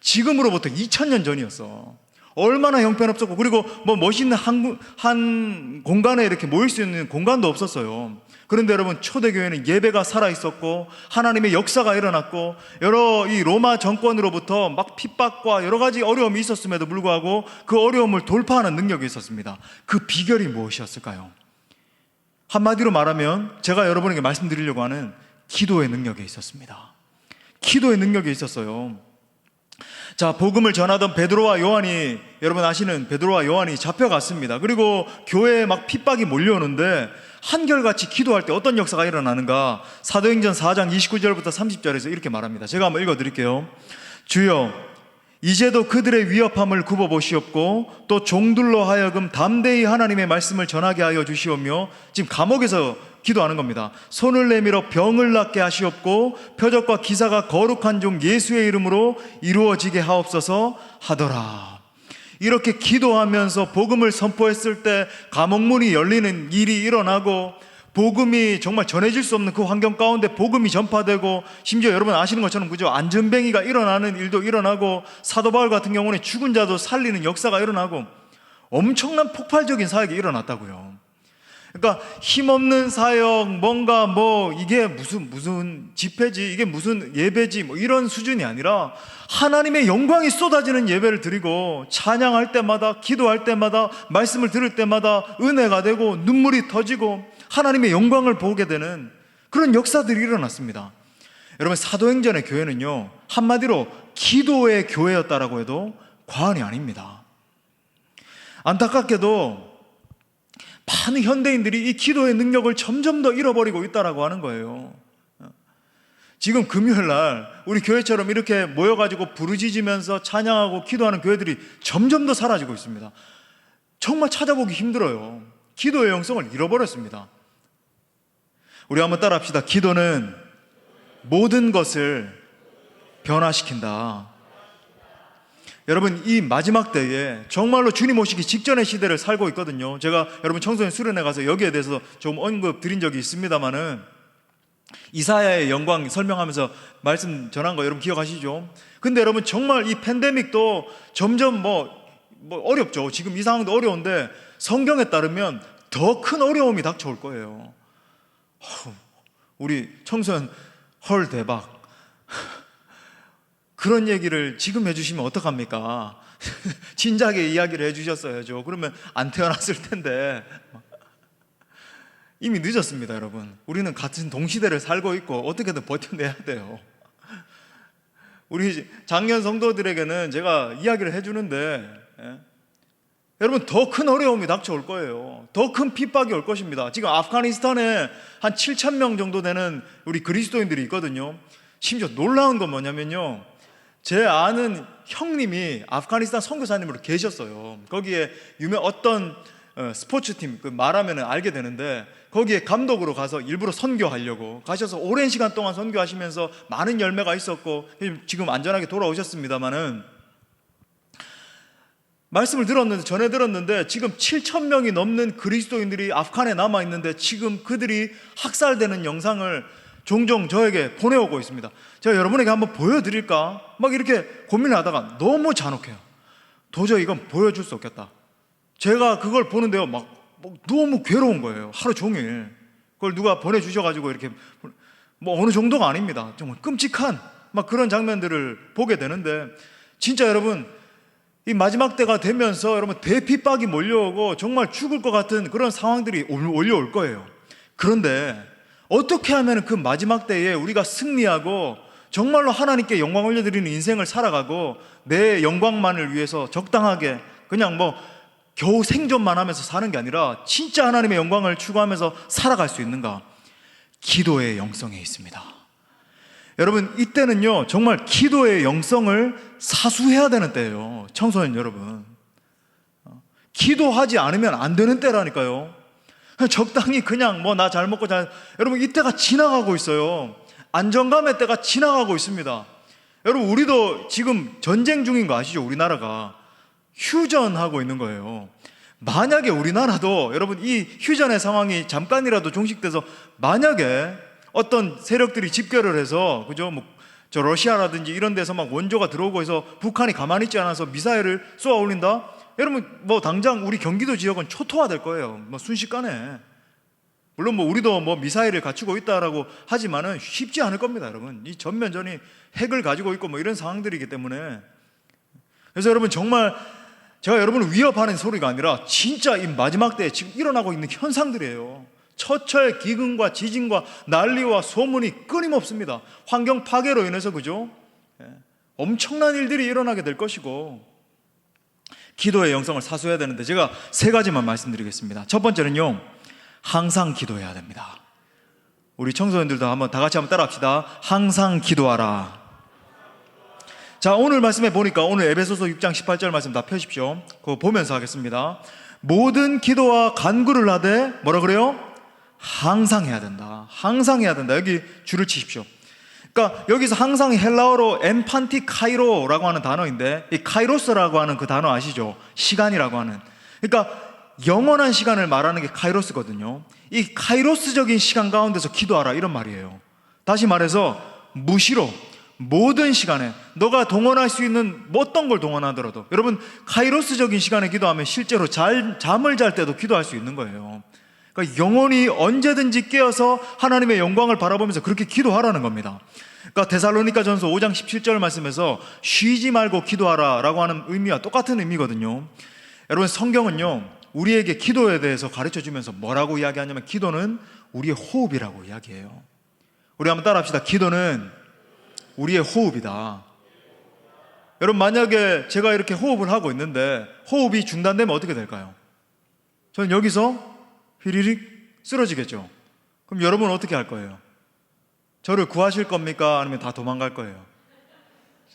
지금으로부터 2000년 전이었어. 얼마나 형편없었고, 그리고 뭐 멋있는 한 공간에 이렇게 모일 수 있는 공간도 없었어요. 그런데 여러분, 초대교회는 예배가 살아있었고, 하나님의 역사가 일어났고, 이 로마 정권으로부터 막 핍박과 여러 가지 어려움이 있었음에도 불구하고 그 어려움을 돌파하는 능력이 있었습니다. 그 비결이 무엇이었을까요? 한마디로 말하면 제가 여러분에게 말씀드리려고 하는 기도의 능력이 있었습니다. 기도의 능력이 있었어요. 자, 복음을 전하던 베드로와 요한이, 여러분 아시는 베드로와 요한이 잡혀갔습니다. 그리고 교회에 막 핍박이 몰려오는데 한결같이 기도할 때 어떤 역사가 일어나는가? 사도행전 4장 29절부터 30절에서 이렇게 말합니다. 제가 한번 읽어드릴게요. 주여, 이제도 그들의 위협함을 굽어보시옵고 또 종들로 하여금 담대히 하나님의 말씀을 전하게 하여 주시오며, 지금 감옥에서 기도하는 겁니다. 손을 내밀어 병을 낫게 하시옵고 표적과 기사가 거룩한 종 예수의 이름으로 이루어지게 하옵소서 하더라. 이렇게 기도하면서 복음을 선포했을 때 감옥문이 열리는 일이 일어나고, 복음이 정말 전해질 수 없는 그 환경 가운데 복음이 전파되고, 심지어 여러분 아시는 것처럼 그죠, 안전뱅이가 일어나는 일도 일어나고, 사도 바울 같은 경우는 죽은 자도 살리는 역사가 일어나고 엄청난 폭발적인 사역이 일어났다고요. 그러니까 힘없는 사역, 뭔가 이게 무슨 집회지, 이게 무슨 예배지, 이런 수준이 아니라 하나님의 영광이 쏟아지는 예배를 드리고, 찬양할 때마다, 기도할 때마다, 말씀을 들을 때마다 은혜가 되고 눈물이 터지고 하나님의 영광을 보게 되는 그런 역사들이 일어났습니다. 여러분, 사도행전의 교회는요, 한마디로 기도의 교회였다라고 해도 과언이 아닙니다. 안타깝게도 많은 현대인들이 이 기도의 능력을 점점 더 잃어버리고 있다라고 하는 거예요. 지금 금요일날 우리 교회처럼 이렇게 모여가지고 부르짖으면서 찬양하고 기도하는 교회들이 점점 더 사라지고 있습니다. 정말 찾아보기 힘들어요. 기도의 영성을 잃어버렸습니다. 우리 한번 따라합시다. 기도는 모든 것을 변화시킨다. 여러분, 이 마지막 때에 정말로 주님 오시기 직전의 시대를 살고 있거든요. 제가 여러분 청소년 수련회 가서 여기에 대해서 좀 언급 드린 적이 있습니다만은, 이사야의 영광 설명하면서 말씀 전한 거 여러분 기억하시죠? 근데 여러분 정말 이 팬데믹도 점점 어렵죠. 지금 이 상황도 어려운데 성경에 따르면 더 큰 어려움이 닥쳐올 거예요. 우리 청소년 헐 대박, 그런 얘기를 지금 해주시면 어떡합니까? 진작에 이야기를 해주셨어야죠. 그러면 안 태어났을 텐데. 이미 늦었습니다, 여러분. 우리는 같은 동시대를 살고 있고 어떻게든 버텨내야 돼요. 우리 장년 성도들에게는 제가 이야기를 해주는데, 여러분 더 큰 어려움이 닥쳐올 거예요. 더 큰 핍박이 올 것입니다. 지금 아프가니스탄에 한 7,000명 정도 되는 우리 그리스도인들이 있거든요. 심지어 놀라운 건 뭐냐면요, 제 아는 형님이 아프가니스탄 선교사님으로 계셨어요. 거기에 어떤 스포츠팀, 말하면 알게 되는데, 거기에 감독으로 가서 일부러 선교하려고 가셔서 오랜 시간 동안 선교하시면서 많은 열매가 있었고 지금 안전하게 돌아오셨습니다마는, 말씀을 전해 들었는데 지금 7,000명이 넘는 그리스도인들이 아프간에 남아있는데 지금 그들이 학살되는 영상을 종종 저에게 보내오고 있습니다. 제가 여러분에게 한번 보여드릴까? 막 이렇게 고민을 하다가 너무 잔혹해요. 도저히 이건 보여줄 수 없겠다. 제가 그걸 보는데요, 너무 괴로운 거예요. 하루 종일. 그걸 누가 보내주셔가지고 이렇게, 어느 정도가 아닙니다. 정말 끔찍한 그런 장면들을 보게 되는데, 진짜 여러분, 이 마지막 때가 되면서 여러분 대핍박이 몰려오고 정말 죽을 것 같은 그런 상황들이 올려올 거예요. 그런데 어떻게 하면 그 마지막 때에 우리가 승리하고 정말로 하나님께 영광 올려드리는 인생을 살아가고 내 영광만을 위해서 적당하게 그냥 겨우 생존만 하면서 사는 게 아니라 진짜 하나님의 영광을 추구하면서 살아갈 수 있는가? 기도의 영성에 있습니다. 여러분, 이때는요 정말 기도의 영성을 사수해야 되는 때예요. 청소년 여러분, 기도하지 않으면 안 되는 때라니까요. 적당히 그냥 나 잘 먹고 여러분, 이때가 지나가고 있어요. 안정감의 때가 지나가고 있습니다. 여러분, 우리도 지금 전쟁 중인 거 아시죠? 우리나라가 휴전하고 있는 거예요. 만약에 우리나라도 여러분 이 휴전의 상황이 잠깐이라도 종식돼서 만약에 어떤 세력들이 집결을 해서 그죠? 저 러시아라든지 이런 데서 원조가 들어오고 해서 북한이 가만히 있지 않아서 미사일을 쏘아 올린다? 여러분 당장 우리 경기도 지역은 초토화될 거예요. 순식간에. 물론 우리도 미사일을 갖추고 있다라고 하지만은 쉽지 않을 겁니다, 여러분. 이 전면전이 핵을 가지고 있고 이런 상황들이기 때문에. 그래서 여러분 정말 제가 여러분을 위협하는 소리가 아니라 진짜 이 마지막 때에 지금 일어나고 있는 현상들이에요. 처처의 기근과 지진과 난리와 소문이 끊임없습니다. 환경 파괴로 인해서 그죠? 엄청난 일들이 일어나게 될 것이고 기도의 영성을 사수해야 되는데 제가 세 가지만 말씀드리겠습니다. 첫 번째는요, 항상 기도해야 됩니다. 우리 청소년들도 한번 다 같이 한번 따라합시다. 항상 기도하라. 자, 오늘 말씀에 보니까 오늘 에베소서 6장 18절 말씀 다 펴십시오. 그거 보면서 하겠습니다. 모든 기도와 간구를 하되 뭐라 그래요? 항상 해야 된다. 항상 해야 된다. 여기 줄을 치십시오. 그러니까 여기서 항상 헬라어로 엠판티카이로라고 하는 단어인데, 이 카이로스라고 하는 그 단어 아시죠? 시간이라고 하는. 그러니까 영원한 시간을 말하는 게 카이로스거든요. 이 카이로스적인 시간 가운데서 기도하라 이런 말이에요. 다시 말해서 무시로 모든 시간에 너가 동원할 수 있는 어떤 걸 동원하더라도, 여러분 카이로스적인 시간에 기도하면 실제로 잠을 잘 때도 기도할 수 있는 거예요. 그러니까 영원히 언제든지 깨어서 하나님의 영광을 바라보면서 그렇게 기도하라는 겁니다. 그러니까 데살로니가전서 5장 17절 말씀에서 쉬지 말고 기도하라 라고 하는 의미와 똑같은 의미거든요. 여러분 성경은요, 우리에게 기도에 대해서 가르쳐주면서 뭐라고 이야기하냐면 기도는 우리의 호흡이라고 이야기해요. 우리 한번 따라합시다. 기도는 우리의 호흡이다. 여러분 만약에 제가 이렇게 호흡을 하고 있는데 호흡이 중단되면 어떻게 될까요? 저는 여기서 휘리릭 쓰러지겠죠. 그럼 여러분은 어떻게 할 거예요? 저를 구하실 겁니까? 아니면 다 도망갈 거예요?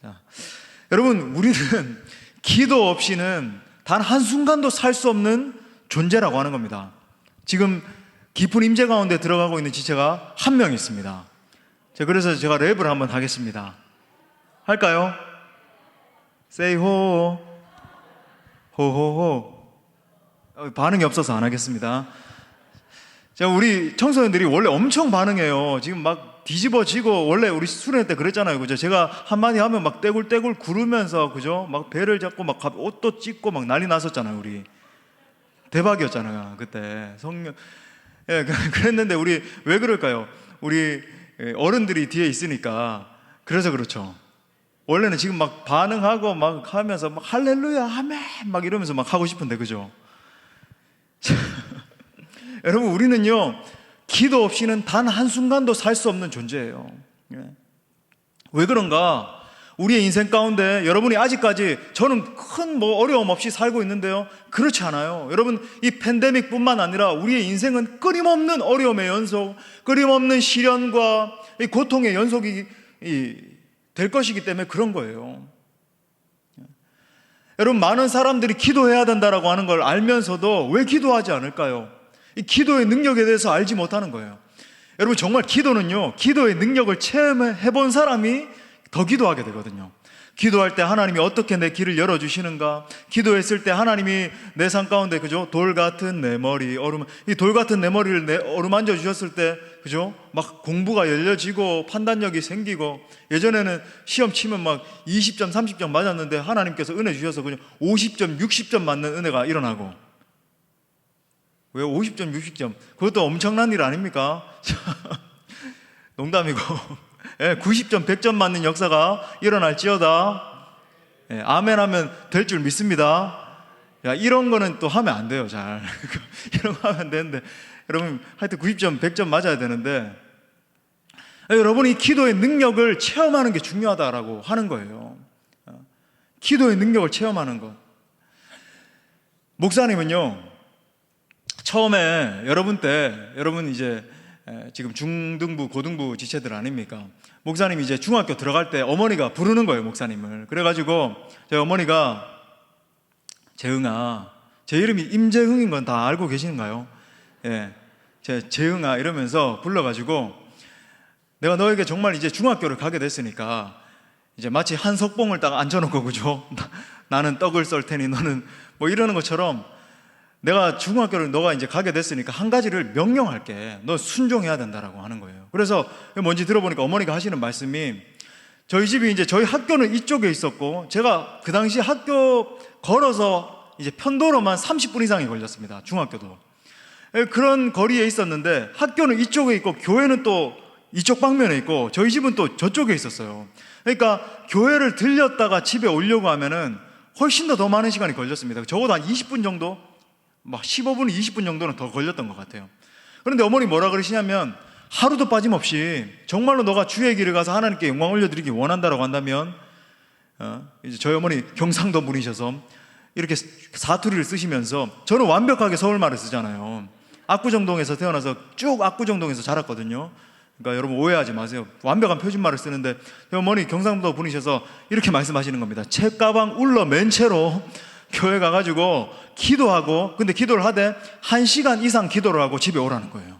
자, 여러분 우리는 기도 없이는 단 한순간도 살 수 없는 존재라고 하는 겁니다. 지금 깊은 임재 가운데 들어가고 있는 지체가 한 명 있습니다. 그래서 제가 랩을 한번 하겠습니다. 할까요? Say 호 호호호. 반응이 없어서 안 하겠습니다. 자, 우리 청소년들이 원래 엄청 반응해요. 지금 막 뒤집어지고, 원래 우리 수련회 때 그랬잖아요. 그죠? 제가 한마디 하면 막 떼굴떼굴 구르면서, 그죠? 막 배를 잡고 막 옷도 찢고 막 난리 났었잖아요. 우리. 대박이었잖아요. 그때. 성령. 예, 그랬는데 우리 왜 그럴까요? 우리 어른들이 뒤에 있으니까. 그래서 그렇죠. 원래는 지금 막 반응하고 막 하면서 막 할렐루야, 아멘 막 이러면서 막 하고 싶은데, 그죠? 여러분 우리는요 기도 없이는 단 한순간도 살 수 없는 존재예요. 왜 그런가? 우리의 인생 가운데 여러분이 아직까지 저는 큰 뭐 어려움 없이 살고 있는데요, 그렇지 않아요. 여러분 이 팬데믹 뿐만 아니라 우리의 인생은 끊임없는 어려움의 연속, 끊임없는 시련과 이 고통의 연속이 될 것이기 때문에 그런 거예요. 여러분 많은 사람들이 기도해야 된다라고 하는 걸 알면서도 왜 기도하지 않을까요? 이 기도의 능력에 대해서 알지 못하는 거예요. 여러분 정말 기도는요, 기도의 능력을 체험해 본 사람이 더 기도하게 되거든요. 기도할 때 하나님이 어떻게 내 길을 열어주시는가, 기도했을 때 하나님이 내 삶 가운데, 그죠? 돌 같은 내 머리, 이 돌 같은 내 머리를 어루만져 주셨을 때, 그죠? 막 공부가 열려지고 판단력이 생기고, 예전에는 시험 치면 막 20점, 30점 맞았는데 하나님께서 은혜 주셔서 그냥 50점, 60점 맞는 은혜가 일어나고. 왜 50점, 60점? 그것도 엄청난 일 아닙니까? 농담이고 90점, 100점 맞는 역사가 일어날지어다. 아멘 하면 될 줄 믿습니다. 야, 이런 거는 또 하면 안 돼요. 잘 이런 거 하면 안 되는데, 여러분 하여튼 90점, 100점 맞아야 되는데, 여러분이 기도의 능력을 체험하는 게 중요하다라고 하는 거예요. 기도의 능력을 체험하는 것. 목사님은요 처음에 여러분 이제 지금 중등부, 고등부 지체들 아닙니까? 목사님이 이제 중학교 들어갈 때 어머니가 부르는 거예요, 목사님을. 그래가지고 저희 어머니가 재흥아, 제 이름이 임재흥인 건 다 알고 계시는가요? 예, 재흥아 이러면서 불러가지고 내가 너에게 정말 이제 중학교를 가게 됐으니까 이제 마치 한 석봉을 딱 앉혀놓고, 그죠? 나는 떡을 썰 테니 너는 뭐 이러는 것처럼, 내가 중학교를 너가 이제 가게 됐으니까 한 가지를 명령할게. 너 순종해야 된다라고 하는 거예요. 그래서 뭔지 들어보니까 어머니가 하시는 말씀이, 저희 집이 이제 저희 학교는 이쪽에 있었고, 제가 그 당시 학교 걸어서 이제 편도로만 30분 이상이 걸렸습니다. 중학교도. 그런 거리에 있었는데 학교는 이쪽에 있고 교회는 또 이쪽 방면에 있고 저희 집은 또 저쪽에 있었어요. 그러니까 교회를 들렸다가 집에 오려고 하면은 훨씬 더 많은 시간이 걸렸습니다. 적어도 한 20분 정도, 막 15분, 20분 정도는 더 걸렸던 것 같아요. 그런데 어머니 뭐라 그러시냐면, 하루도 빠짐없이 정말로 너가 주의 길을 가서 하나님께 영광 올려드리기 원한다라고 한다면 이제 저희 어머니 경상도 분이셔서 이렇게 사투리를 쓰시면서, 저는 완벽하게 서울말을 쓰잖아요. 압구정동에서 태어나서 쭉 압구정동에서 자랐거든요. 그러니까 여러분 오해하지 마세요. 완벽한 표준말을 쓰는데 저희 어머니 경상도 분이셔서 이렇게 말씀하시는 겁니다. 책가방 울러 맨 채로 교회 가가지고 기도하고, 근데 기도를 하되 1시간 이상 기도를 하고 집에 오라는 거예요.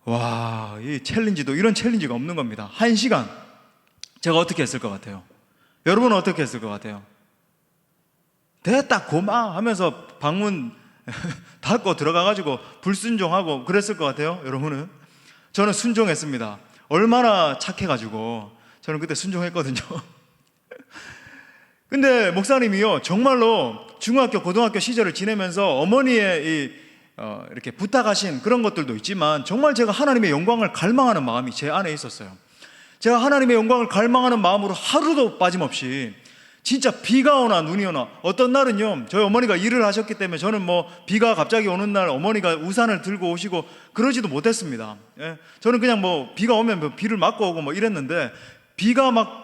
와, 이 챌린지도 이런 챌린지가 없는 겁니다. 1시간. 제가 어떻게 했을 것 같아요? 여러분은 어떻게 했을 것 같아요? 됐다 고마 하면서 방문 닫고 들어가가지고 불순종하고 그랬을 것 같아요? 여러분은? 저는 순종했습니다. 얼마나 착해가지고 저는 그때 순종했거든요. 근데 목사님이요, 정말로 중학교 고등학교 시절을 지내면서 어머니의 이렇게 부탁하신 그런 것들도 있지만, 정말 제가 하나님의 영광을 갈망하는 마음이 제 안에 있었어요. 제가 하나님의 영광을 갈망하는 마음으로 하루도 빠짐없이, 진짜 비가 오나 눈이 오나, 어떤 날은요 저희 어머니가 일을 하셨기 때문에 저는 뭐 비가 갑자기 오는 날 어머니가 우산을 들고 오시고 그러지도 못했습니다. 저는 그냥 뭐 비가 오면 뭐 비를 맞고 오고 뭐 이랬는데, 비가 막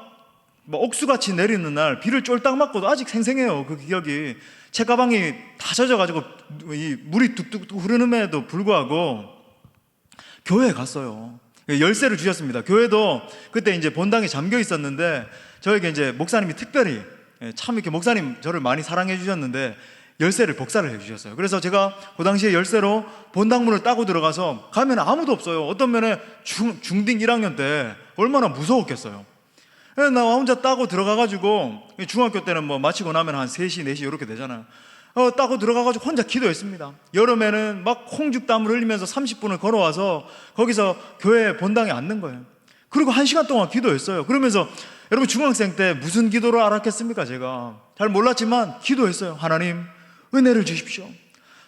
뭐 옥수같이 내리는 날 비를 쫄딱 맞고도 아직 생생해요. 그 기억이. 책가방이 다 젖어가지고 이 물이 뚝뚝 흐르는에도 불구하고 교회에 갔어요. 열쇠를 주셨습니다. 교회도 그때 이제 본당이 잠겨 있었는데 저에게 이제 목사님이 특별히, 참 이렇게 목사님 저를 많이 사랑해 주셨는데 열쇠를 복사를 해 주셨어요. 그래서 제가 그 당시에 열쇠로 본당문을 따고 들어가서 가면 아무도 없어요. 어떤 면에 중딩 1학년 때 얼마나 무서웠겠어요. 나 혼자 따고 들어가가지고, 중학교 때는 뭐 마치고 나면 한 3시, 4시 이렇게 되잖아요. 따고 들어가가지고 혼자 기도했습니다. 여름에는 막 콩죽땀을 흘리면서 30분을 걸어와서 거기서 교회 본당에 앉는 거예요. 그리고 1시간 동안 기도했어요. 그러면서 여러분, 중학생 때 무슨 기도를 알았겠습니까? 제가 잘 몰랐지만 기도했어요. 하나님 은혜를 주십시오.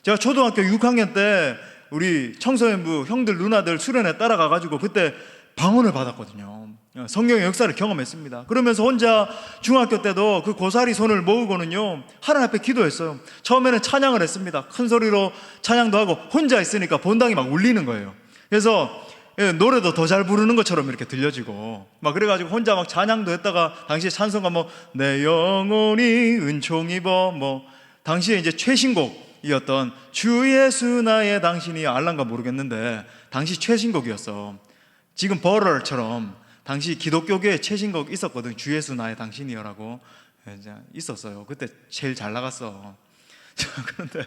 제가 초등학교 6학년 때 우리 청소년부 형들 누나들 수련회 따라가가지고 그때 방언을 받았거든요. 성령의 역사를 경험했습니다. 그러면서 혼자 중학교 때도 그 고사리 손을 모으고는요 하나님 앞에 기도했어요. 처음에는 찬양을 했습니다. 큰 소리로 찬양도 하고, 혼자 있으니까 본당이 막 울리는 거예요. 그래서 노래도 더 잘 부르는 것처럼 이렇게 들려지고 막 그래가지고 혼자 막 찬양도 했다가, 당시에 찬송가 뭐 내 영혼이 은총 입어, 뭐 당시에 이제 최신곡이었던 주 예수 나의 당신이 알란가 모르겠는데 당시 최신곡이었어. 지금 버럴처럼 당시 기독교계에 최신곡 있었거든. 주 예수 나의 당신이여라고 있었어요. 그때 제일 잘 나갔어. 그런데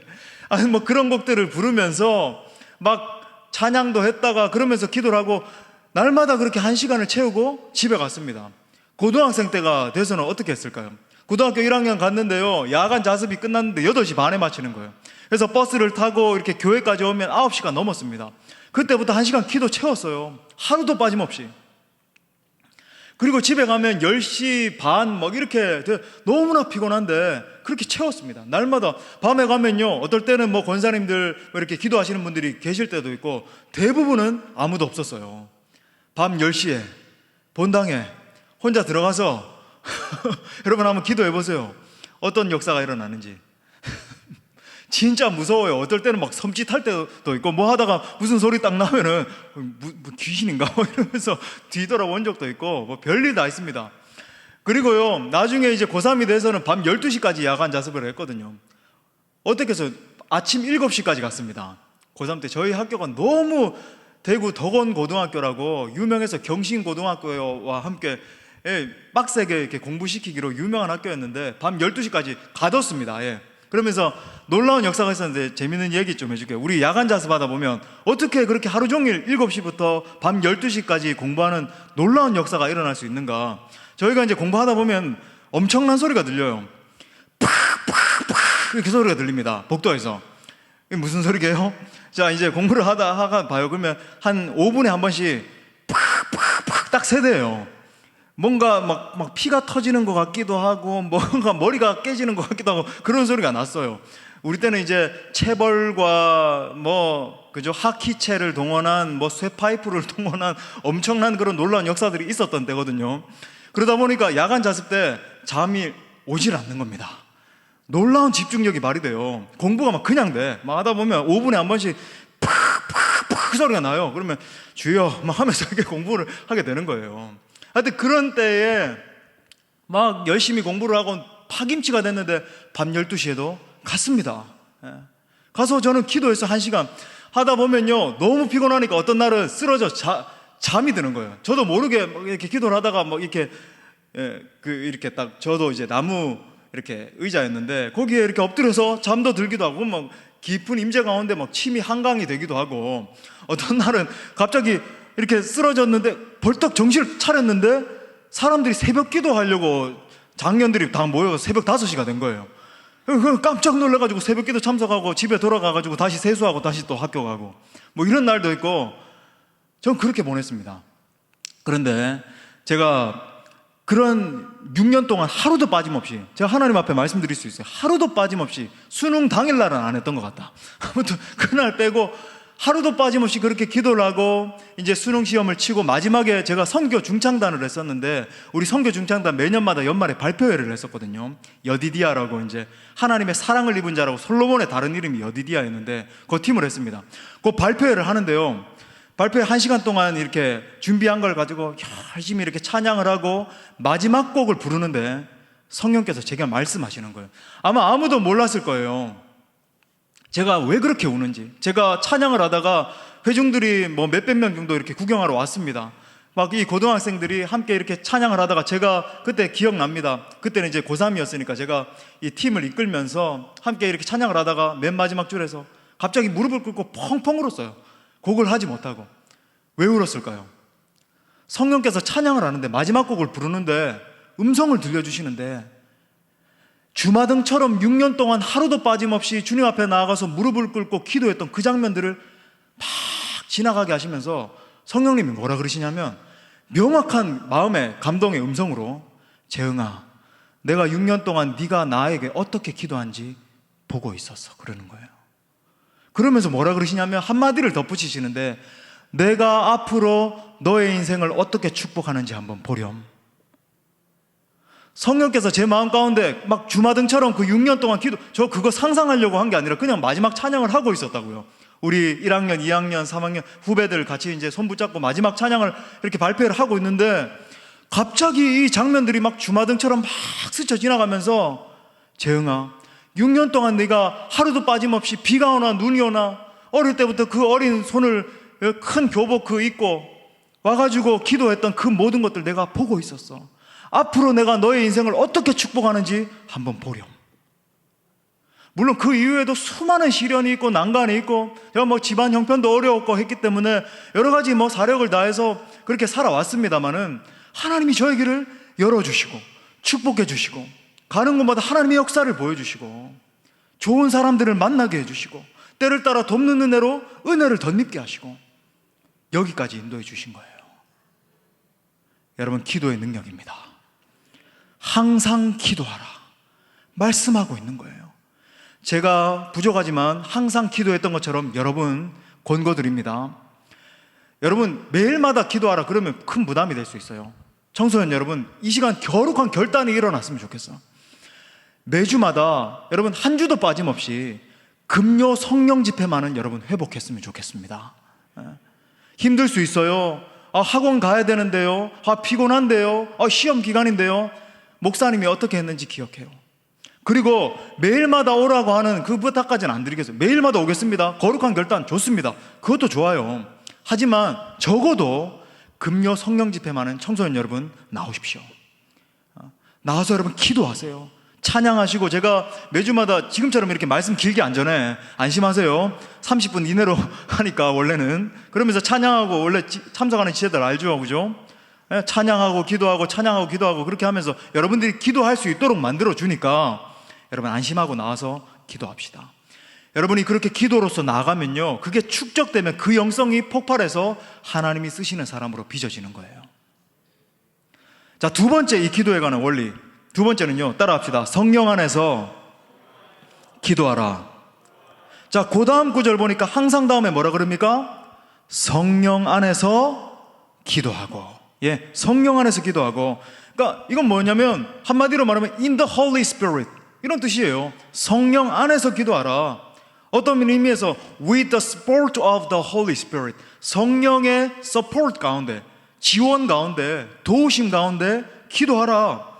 아니 뭐 그런 곡들을 부르면서 막 찬양도 했다가 그러면서 기도를 하고, 날마다 그렇게 1시간을 채우고 집에 갔습니다. 고등학생 때가 돼서는 어떻게 했을까요? 고등학교 1학년 갔는데요, 야간 자습이 끝났는데 8시 반에 마치는 거예요. 그래서 버스를 타고 이렇게 교회까지 오면 9시가 넘었습니다. 그때부터 1시간 기도 채웠어요. 하루도 빠짐없이. 그리고 집에 가면 10시 반 막 이렇게 너무나 피곤한데 그렇게 채웠습니다. 날마다. 밤에 가면요, 어떨 때는 뭐 권사님들 이렇게 기도하시는 분들이 계실 때도 있고, 대부분은 아무도 없었어요. 밤 10시에 본당에 혼자 들어가서 여러분 한번 기도해 보세요. 어떤 역사가 일어나는지. 진짜 무서워요. 어떨 때는 막 섬찟할 때도 있고, 뭐 하다가 무슨 소리 딱 나면은 뭐 귀신인가 뭐 이러면서 뒤돌아본 적도 있고, 뭐 별일 다 있습니다. 그리고요, 나중에 이제 고3이 돼서는 밤 12시까지 야간 자습을 했거든요. 어떻게 해서 아침 7시까지 갔습니다. 고3 때 저희 학교가 너무 대구 덕원고등학교라고 유명해서 경신고등학교와 함께 빡세게 이렇게 공부시키기로 유명한 학교였는데 밤 12시까지 가뒀습니다. 그러면서 놀라운 역사가 있었는데 재밌는 얘기 좀 해줄게요. 우리 야간 자습하다 보면 어떻게 그렇게 하루 종일 7시부터 밤 12시까지 공부하는 놀라운 역사가 일어날 수 있는가. 저희가 이제 공부하다 보면 엄청난 소리가 들려요. 팍팍팍 이렇게 소리가 들립니다. 복도에서. 이게 무슨 소리게요? 자, 이제 공부를 하다 봐요. 그러면 한 5분에 한 번씩 팍팍팍 딱 세대요. 뭔가 막 피가 터지는 것 같기도 하고, 뭔가 머리가 깨지는 것 같기도 하고, 그런 소리가 났어요. 우리 때는 이제 체벌과 그죠, 하키채를 동원한 쇠파이프를 동원한 엄청난 그런 놀라운 역사들이 있었던 때거든요. 그러다 보니까 야간 자습 때 잠이 오질 않는 겁니다. 놀라운 집중력이 발휘돼요. 공부가 막 그냥 돼. 막 하다 보면 5분에 한 번씩 팍팍팍 소리가 나요. 그러면 주여 막 하면서 이렇게 공부를 하게 되는 거예요. 하여튼 그런 때에 막 열심히 공부를 하고 파김치가 됐는데 밤 12시에도 갔습니다. 가서 저는 기도해서 1시간 하다 보면요, 너무 피곤하니까 어떤 날은 쓰러져 잠이 드는 거예요. 저도 모르게 이렇게 기도를 하다가 이렇게 이렇게 딱 저도 이제 나무 이렇게 의자였는데 거기에 이렇게 엎드려서 잠도 들기도 하고 막 깊은 임재 가운데 막 침이 한강이 되기도 하고, 어떤 날은 갑자기 이렇게 쓰러졌는데 벌떡 정신을 차렸는데 사람들이 새벽 기도하려고 장년들이 다 모여서 새벽 5시가 된 거예요. 깜짝 놀라가지고 새벽 기도 참석하고 집에 돌아가가지고 다시 세수하고 다시 또 학교 가고 뭐 이런 날도 있고, 전 그렇게 보냈습니다. 그런데 제가 그런 6년 동안 하루도 빠짐없이, 제가 하나님 앞에 말씀드릴 수 있어요. 하루도 빠짐없이, 수능 당일날은 안 했던 것 같다. 아무튼 그날 빼고 하루도 빠짐없이 그렇게 기도를 하고 이제 수능 시험을 치고, 마지막에 제가 선교 중창단을 했었는데, 우리 선교 중창단 매년마다 연말에 발표회를 했었거든요. 여디디아라고, 이제 하나님의 사랑을 입은 자라고, 솔로몬의 다른 이름이 여디디아였는데 그 팀을 했습니다. 그 발표회를 하는데요, 발표회 1시간 동안 이렇게 준비한 걸 가지고 열심히 이렇게 찬양을 하고 마지막 곡을 부르는데 성령께서 제게 말씀하시는 거예요. 아마 아무도 몰랐을 거예요, 제가 왜 그렇게 우는지. 제가 찬양을 하다가 회중들이 뭐 몇백 명 정도 이렇게 구경하러 왔습니다. 막 이 고등학생들이 함께 이렇게 찬양을 하다가, 제가 그때 기억납니다. 그때는 이제 고3이었으니까 제가 이 팀을 이끌면서 함께 이렇게 찬양을 하다가 맨 마지막 줄에서 갑자기 무릎을 꿇고 펑펑 울었어요. 곡을 하지 못하고. 왜 울었을까요? 성령께서 찬양을 하는데, 마지막 곡을 부르는데 음성을 들려주시는데, 주마등처럼 6년 동안 하루도 빠짐없이 주님 앞에 나아가서 무릎을 꿇고 기도했던 그 장면들을 막 지나가게 하시면서 성령님이 뭐라 그러시냐면, 명확한 마음의 감동의 음성으로, 재흥아, 내가 6년 동안 네가 나에게 어떻게 기도한지 보고 있었어, 그러는 거예요. 그러면서 뭐라 그러시냐면 한마디를 덧붙이시는데, 내가 앞으로 너의 인생을 어떻게 축복하는지 한번 보렴. 성령께서 제 마음 가운데 막 주마등처럼 그 6년 동안 저 그거 상상하려고 한 게 아니라 그냥 마지막 찬양을 하고 있었다고요. 우리 1학년, 2학년, 3학년 후배들 같이 이제 손 붙잡고 마지막 찬양을 이렇게 발표를 하고 있는데, 갑자기 이 장면들이 막 주마등처럼 막 스쳐 지나가면서, 재흥아, 6년 동안 네가 하루도 빠짐없이 비가 오나 눈이 오나 어릴 때부터 그 어린 손을 큰 교복 입고 와가지고 기도했던 그 모든 것들 내가 보고 있었어. 앞으로 내가 너의 인생을 어떻게 축복하는지 한번 보렴. 물론 그 이후에도 수많은 시련이 있고 난관이 있고, 제가 뭐 집안 형편도 어려웠고 했기 때문에 여러 가지 뭐 사력을 다해서 그렇게 살아왔습니다만은, 하나님이 저의 길을 열어주시고 축복해 주시고, 가는 곳마다 하나님의 역사를 보여주시고, 좋은 사람들을 만나게 해주시고, 때를 따라 돕는 은혜로 은혜를 덧입게 하시고, 여기까지 인도해 주신 거예요. 여러분, 기도의 능력입니다. 항상 기도하라 말씀하고 있는 거예요. 제가 부족하지만 항상 기도했던 것처럼 여러분 권고드립니다. 여러분, 매일마다 기도하라 그러면 큰 부담이 될 수 있어요. 청소년 여러분, 이 시간 거룩한 결단이 일어났으면 좋겠어. 매주마다 여러분 한 주도 빠짐없이 금요 성령 집회만은 여러분 회복했으면 좋겠습니다. 힘들 수 있어요. 학원 가야 되는데요. 피곤한데요. 시험 기간인데요. 목사님이 어떻게 했는지 기억해요. 그리고 매일마다 오라고 하는 그 부탁까지는 안 드리겠어요. 매일마다 오겠습니다. 거룩한 결단 좋습니다. 그것도 좋아요. 하지만 적어도 금요 성령 집회만은 청소년 여러분 나오십시오. 나와서 여러분 기도하세요. 찬양하시고, 제가 매주마다 지금처럼 이렇게 말씀 길게 안 전해. 안심하세요. 30분 이내로 하니까 원래는. 그러면서 찬양하고, 원래 참석하는 지체들 알죠, 그죠? 찬양하고 기도하고 찬양하고 기도하고 그렇게 하면서 여러분들이 기도할 수 있도록 만들어 주니까 여러분 안심하고 나와서 기도합시다. 여러분이 그렇게 기도로서 나가면요, 그게 축적되면 그 영성이 폭발해서 하나님이 쓰시는 사람으로 빚어지는 거예요. 자, 두 번째, 이 기도에 관한 원리. 두 번째는요, 따라합시다. 성령 안에서 기도하라. 자, 그 다음 구절 보니까 항상 다음에 뭐라 그럽니까? 성령 안에서 기도하고. 예, 성령 안에서 기도하고. 그러니까 이건 뭐냐면 한마디로 말하면 in the Holy Spirit 이런 뜻이에요. 성령 안에서 기도하라. 어떤 의미에서 with the support of the Holy Spirit, 성령의 support 가운데, 지원 가운데, 도우심 가운데 기도하라.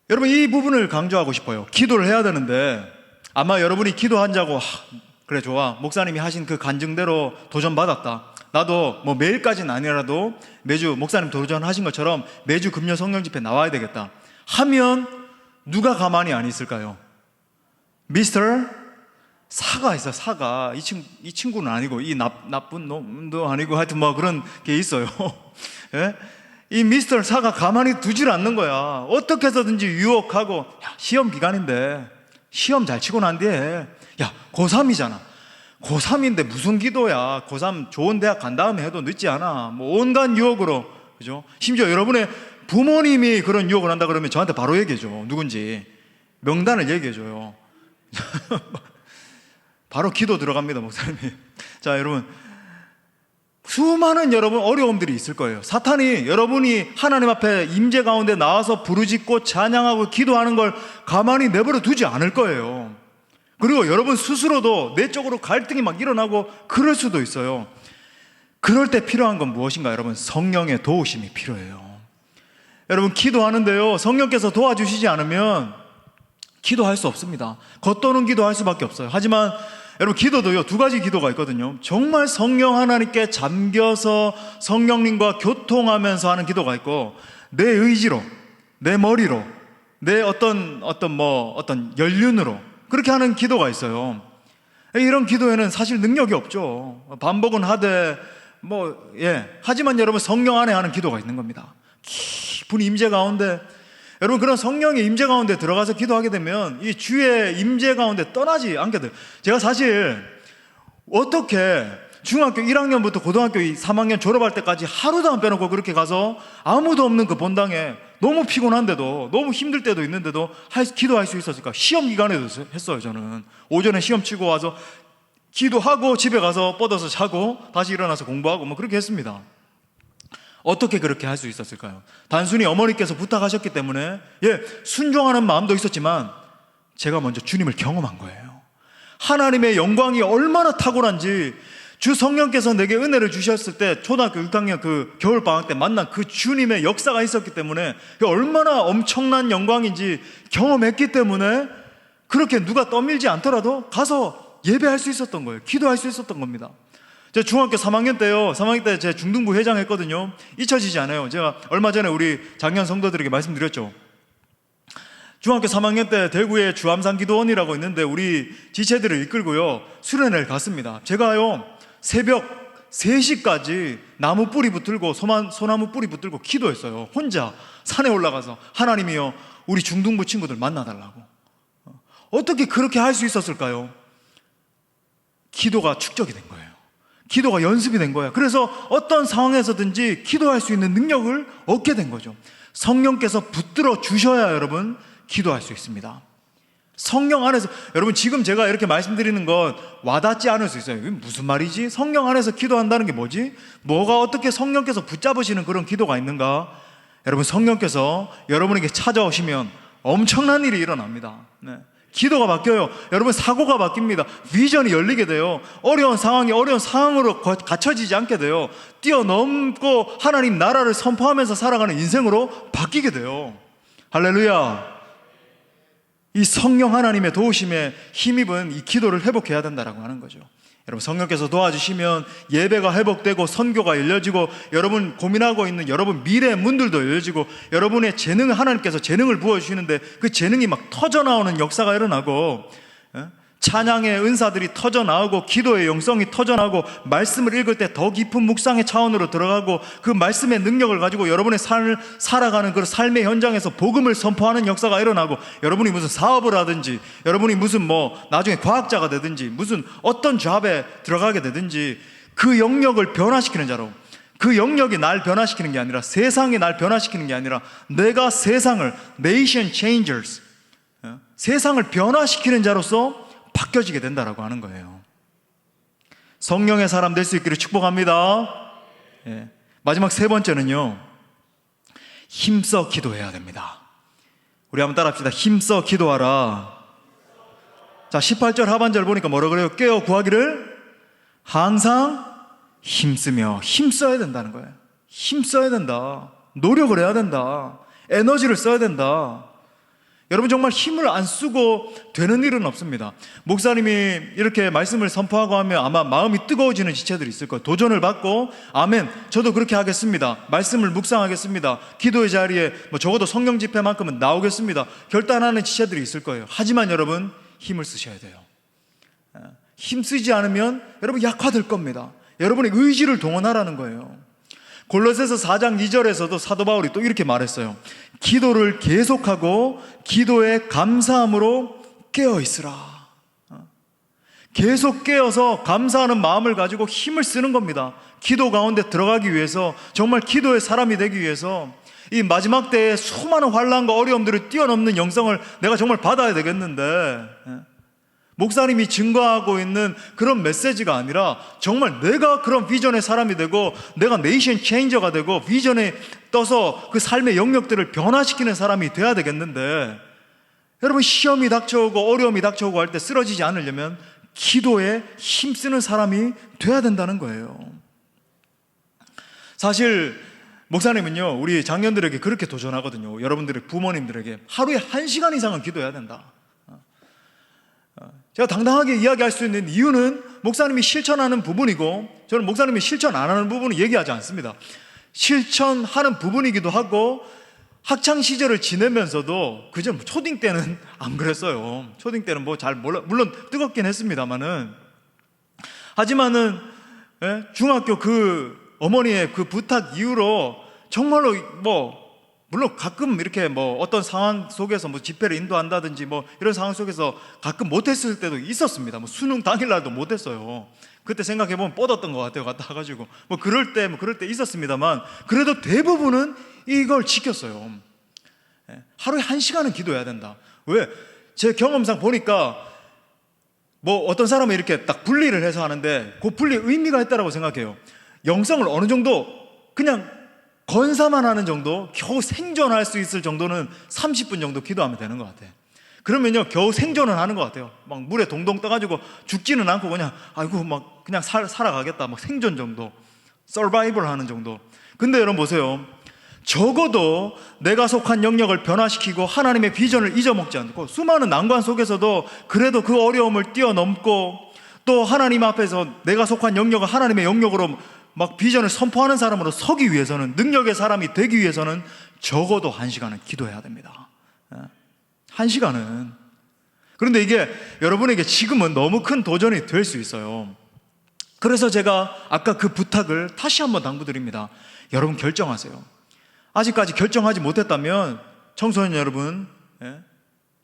여러분, 이 부분을 강조하고 싶어요. 기도를 해야 되는데 아마 여러분이 기도한다고 그래 좋아, 목사님이 하신 그 간증대로 도전받았다, 나도 뭐 매일까지는 아니라도 매주 목사님 도전하신 것처럼 매주 금요 성령 집회 나와야 되겠다 하면 누가 가만히 안 있을까요? 미스터 사가 있어. 사가. 이 친구는 아니고 이 나쁜 놈도 아니고 하여튼 뭐 그런 게 있어요. 예? 이 미스터 사가 가만히 두질 않는 거야. 어떻게 해서든지 유혹하고, 야, 시험 기간인데 시험 잘 치고 난 뒤에, 야, 고3이잖아. 고3인데 무슨 기도야. 고3 좋은 대학 간 다음에 해도 늦지 않아. 뭐 온갖 유혹으로, 그죠? 심지어 여러분의 부모님이 그런 유혹을 한다 그러면 저한테 바로 얘기해줘. 누군지 명단을 얘기해줘요. 바로 기도 들어갑니다, 목사님이. 자, 여러분, 수많은 여러분 어려움들이 있을 거예요. 사탄이 여러분이 하나님 앞에 임재 가운데 나와서 부르짖고 찬양하고 기도하는 걸 가만히 내버려 두지 않을 거예요. 그리고 여러분 스스로도 내적으로 갈등이 막 일어나고 그럴 수도 있어요. 그럴 때 필요한 건 무엇인가? 여러분, 성령의 도우심이 필요해요. 여러분, 기도하는데요, 성령께서 도와주시지 않으면 기도할 수 없습니다. 겉도는 기도할 수밖에 없어요. 하지만 여러분, 기도도요, 두 가지 기도가 있거든요. 정말 성령 하나님께 잠겨서 성령님과 교통하면서 하는 기도가 있고, 내 의지로, 내 머리로, 내 어떤 연륜으로 그렇게 하는 기도가 있어요. 이런 기도에는 사실 능력이 없죠. 반복은 하되 하지만 여러분, 성령 안에 하는 기도가 있는 겁니다. 깊은 임재 가운데, 여러분, 그런 성령의 임재 가운데 들어가서 기도하게 되면 이 주의 임재 가운데 떠나지 않게 돼요. 제가 사실 어떻게 중학교 1학년부터 고등학교 3학년 졸업할 때까지 하루도 안 빼놓고 그렇게 가서 아무도 없는 그 본당에 너무 피곤한데도, 너무 힘들 때도 있는데도 기도할 수 있었을까? 시험 기간에도 했어요. 저는 오전에 시험 치고 와서 기도하고 집에 가서 뻗어서 자고 다시 일어나서 공부하고 뭐 그렇게 했습니다. 어떻게 그렇게 할 수 있었을까요? 단순히 어머니께서 부탁하셨기 때문에, 순종하는 마음도 있었지만 제가 먼저 주님을 경험한 거예요. 하나님의 영광이 얼마나 탁월한지, 주 성령께서 내게 은혜를 주셨을 때 초등학교 6학년 그 겨울방학 때 만난 그 주님의 역사가 있었기 때문에 얼마나 엄청난 영광인지 경험했기 때문에 그렇게 누가 떠밀지 않더라도 가서 예배할 수 있었던 거예요. 기도할 수 있었던 겁니다. 제가 중학교 3학년 때요, 3학년 때 제 중등부 회장 했거든요. 잊혀지지 않아요. 제가 얼마 전에 우리 작년 성도들에게 말씀드렸죠. 중학교 3학년 때 대구에 주암산 기도원이라고 있는데 우리 지체들을 이끌고요, 수련회를 갔습니다. 제가요, 새벽 3시까지 나무 뿌리 붙들고, 소나무 뿌리 붙들고 기도했어요. 혼자 산에 올라가서 하나님이요, 우리 중등부 친구들 만나달라고. 어떻게 그렇게 할 수 있었을까요? 기도가 축적이 된 거예요. 기도가 연습이 된 거예요. 그래서 어떤 상황에서든지 기도할 수 있는 능력을 얻게 된 거죠. 성령께서 붙들어 주셔야 여러분 기도할 수 있습니다. 성령 안에서, 여러분 지금 제가 이렇게 말씀드리는 건 와닿지 않을 수 있어요. 이게 무슨 말이지? 성령 안에서 기도한다는 게 뭐지? 뭐가 어떻게 성령께서 붙잡으시는 그런 기도가 있는가? 여러분, 성령께서 여러분에게 찾아오시면 엄청난 일이 일어납니다. 기도가 바뀌어요. 여러분, 사고가 바뀝니다. 비전이 열리게 돼요. 어려운 상황으로 갇혀지지 않게 돼요. 뛰어넘고 하나님 나라를 선포하면서 살아가는 인생으로 바뀌게 돼요. 할렐루야. 이 성령 하나님의 도우심에 힘입은 이 기도를 회복해야 된다라고 하는 거죠. 여러분, 성령께서 도와주시면 예배가 회복되고 선교가 열려지고, 여러분 고민하고 있는 여러분 미래의 문들도 열려지고, 여러분의 재능을, 하나님께서 재능을 부어주시는데 그 재능이 막 터져나오는 역사가 일어나고, 찬양의 은사들이 터져나오고, 기도의 영성이 터져나오고, 말씀을 읽을 때 더 깊은 묵상의 차원으로 들어가고, 그 말씀의 능력을 가지고 여러분의 삶을 살아가는 그 삶의 현장에서 복음을 선포하는 역사가 일어나고, 여러분이 무슨 사업을 하든지, 여러분이 무슨 나중에 과학자가 되든지, 무슨 어떤 잡에 들어가게 되든지, 그 영역을 변화시키는 자로, 그 영역이 날 변화시키는 게 아니라, 세상이 날 변화시키는 게 아니라, 내가 세상을, nation changers, 세상을 변화시키는 자로서 바뀌어지게 된다라고 하는 거예요. 성령의 사람 될 수 있기를 축복합니다. 마지막 세 번째는요, 힘써 기도해야 됩니다. 우리 한번 따라 합시다. 힘써 기도하라. 자, 18절 하반절 보니까 뭐라 그래요? 깨어 구하기를 항상 힘쓰며. 힘써야 된다는 거예요. 힘써야 된다. 노력을 해야 된다. 에너지를 써야 된다. 여러분 정말 힘을 안 쓰고 되는 일은 없습니다. 목사님이 이렇게 말씀을 선포하고 하면 아마 마음이 뜨거워지는 지체들이 있을 거예요. 도전을 받고 아멘, 저도 그렇게 하겠습니다, 말씀을 묵상하겠습니다, 기도의 자리에 적어도 성령 집회만큼은 나오겠습니다, 결단하는 지체들이 있을 거예요. 하지만 여러분 힘을 쓰셔야 돼요. 힘 쓰지 않으면 여러분 약화될 겁니다. 여러분의 의지를 동원하라는 거예요. 골로새서 4장 2절에서도 사도 바울이 또 이렇게 말했어요. 기도를 계속하고 기도에 감사함으로 깨어있으라. 계속 깨어서 감사하는 마음을 가지고 힘을 쓰는 겁니다. 기도 가운데 들어가기 위해서, 정말 기도의 사람이 되기 위해서 이 마지막 때에 수많은 환난과 어려움들을 뛰어넘는 영성을 내가 정말 받아야 되겠는데, 목사님이 증거하고 있는 그런 메시지가 아니라 정말 내가 그런 비전의 사람이 되고 내가 네이션 체인저가 되고 비전에 떠서 그 삶의 영역들을 변화시키는 사람이 돼야 되겠는데, 여러분 시험이 닥쳐오고 어려움이 닥쳐오고 할 때 쓰러지지 않으려면 기도에 힘쓰는 사람이 돼야 된다는 거예요. 사실 목사님은요, 우리 장년들에게 그렇게 도전하거든요. 여러분들의 부모님들에게 하루에 1시간 이상은 기도해야 된다. 제가 당당하게 이야기할 수 있는 이유는 목사님이 실천하는 부분이고, 저는 목사님이 실천 안 하는 부분은 얘기하지 않습니다. 실천하는 부분이기도 하고, 학창 시절을 지내면서도 그저 초딩 때는 안 그랬어요. 초딩 때는 잘 몰라, 물론 뜨겁긴 했습니다만은, 하지만은 중학교 그 어머니의 그 부탁 이후로 정말로 물론 가끔 이렇게 어떤 상황 속에서 집회를 인도한다든지 이런 상황 속에서 가끔 못했을 때도 있었습니다. 수능 당일날도 못했어요. 그때 생각해보면 뻗었던 것 같아요. 갔다 와가지고 그럴 때 있었습니다만, 그래도 대부분은 이걸 지켰어요. 하루에 1시간은 기도해야 된다. 왜? 제 경험상 보니까 어떤 사람은 이렇게 딱 분리를 해서 하는데 그 분리의 의미가 있다고 생각해요. 영성을 어느 정도 그냥 건사만 하는 정도, 겨우 생존할 수 있을 정도는 30분 정도 기도하면 되는 것 같아요. 그러면요 겨우 생존은 하는 것 같아요. 물에 동동 떠가지고 죽지는 않고 그냥 그냥 살아가겠다, 생존 정도, 서바이벌 하는 정도. 근데 여러분 보세요, 적어도 내가 속한 영역을 변화시키고 하나님의 비전을 잊어먹지 않고 수많은 난관 속에서도 그래도 그 어려움을 뛰어넘고 또 하나님 앞에서 내가 속한 영역을 하나님의 영역으로 비전을 선포하는 사람으로 서기 위해서는, 능력의 사람이 되기 위해서는 적어도 1시간은 기도해야 됩니다. 1시간은. 그런데 이게 여러분에게 지금은 너무 큰 도전이 될 수 있어요. 그래서 제가 아까 그 부탁을 다시 한번 당부드립니다. 여러분 결정하세요. 아직까지 결정하지 못했다면 청소년 여러분,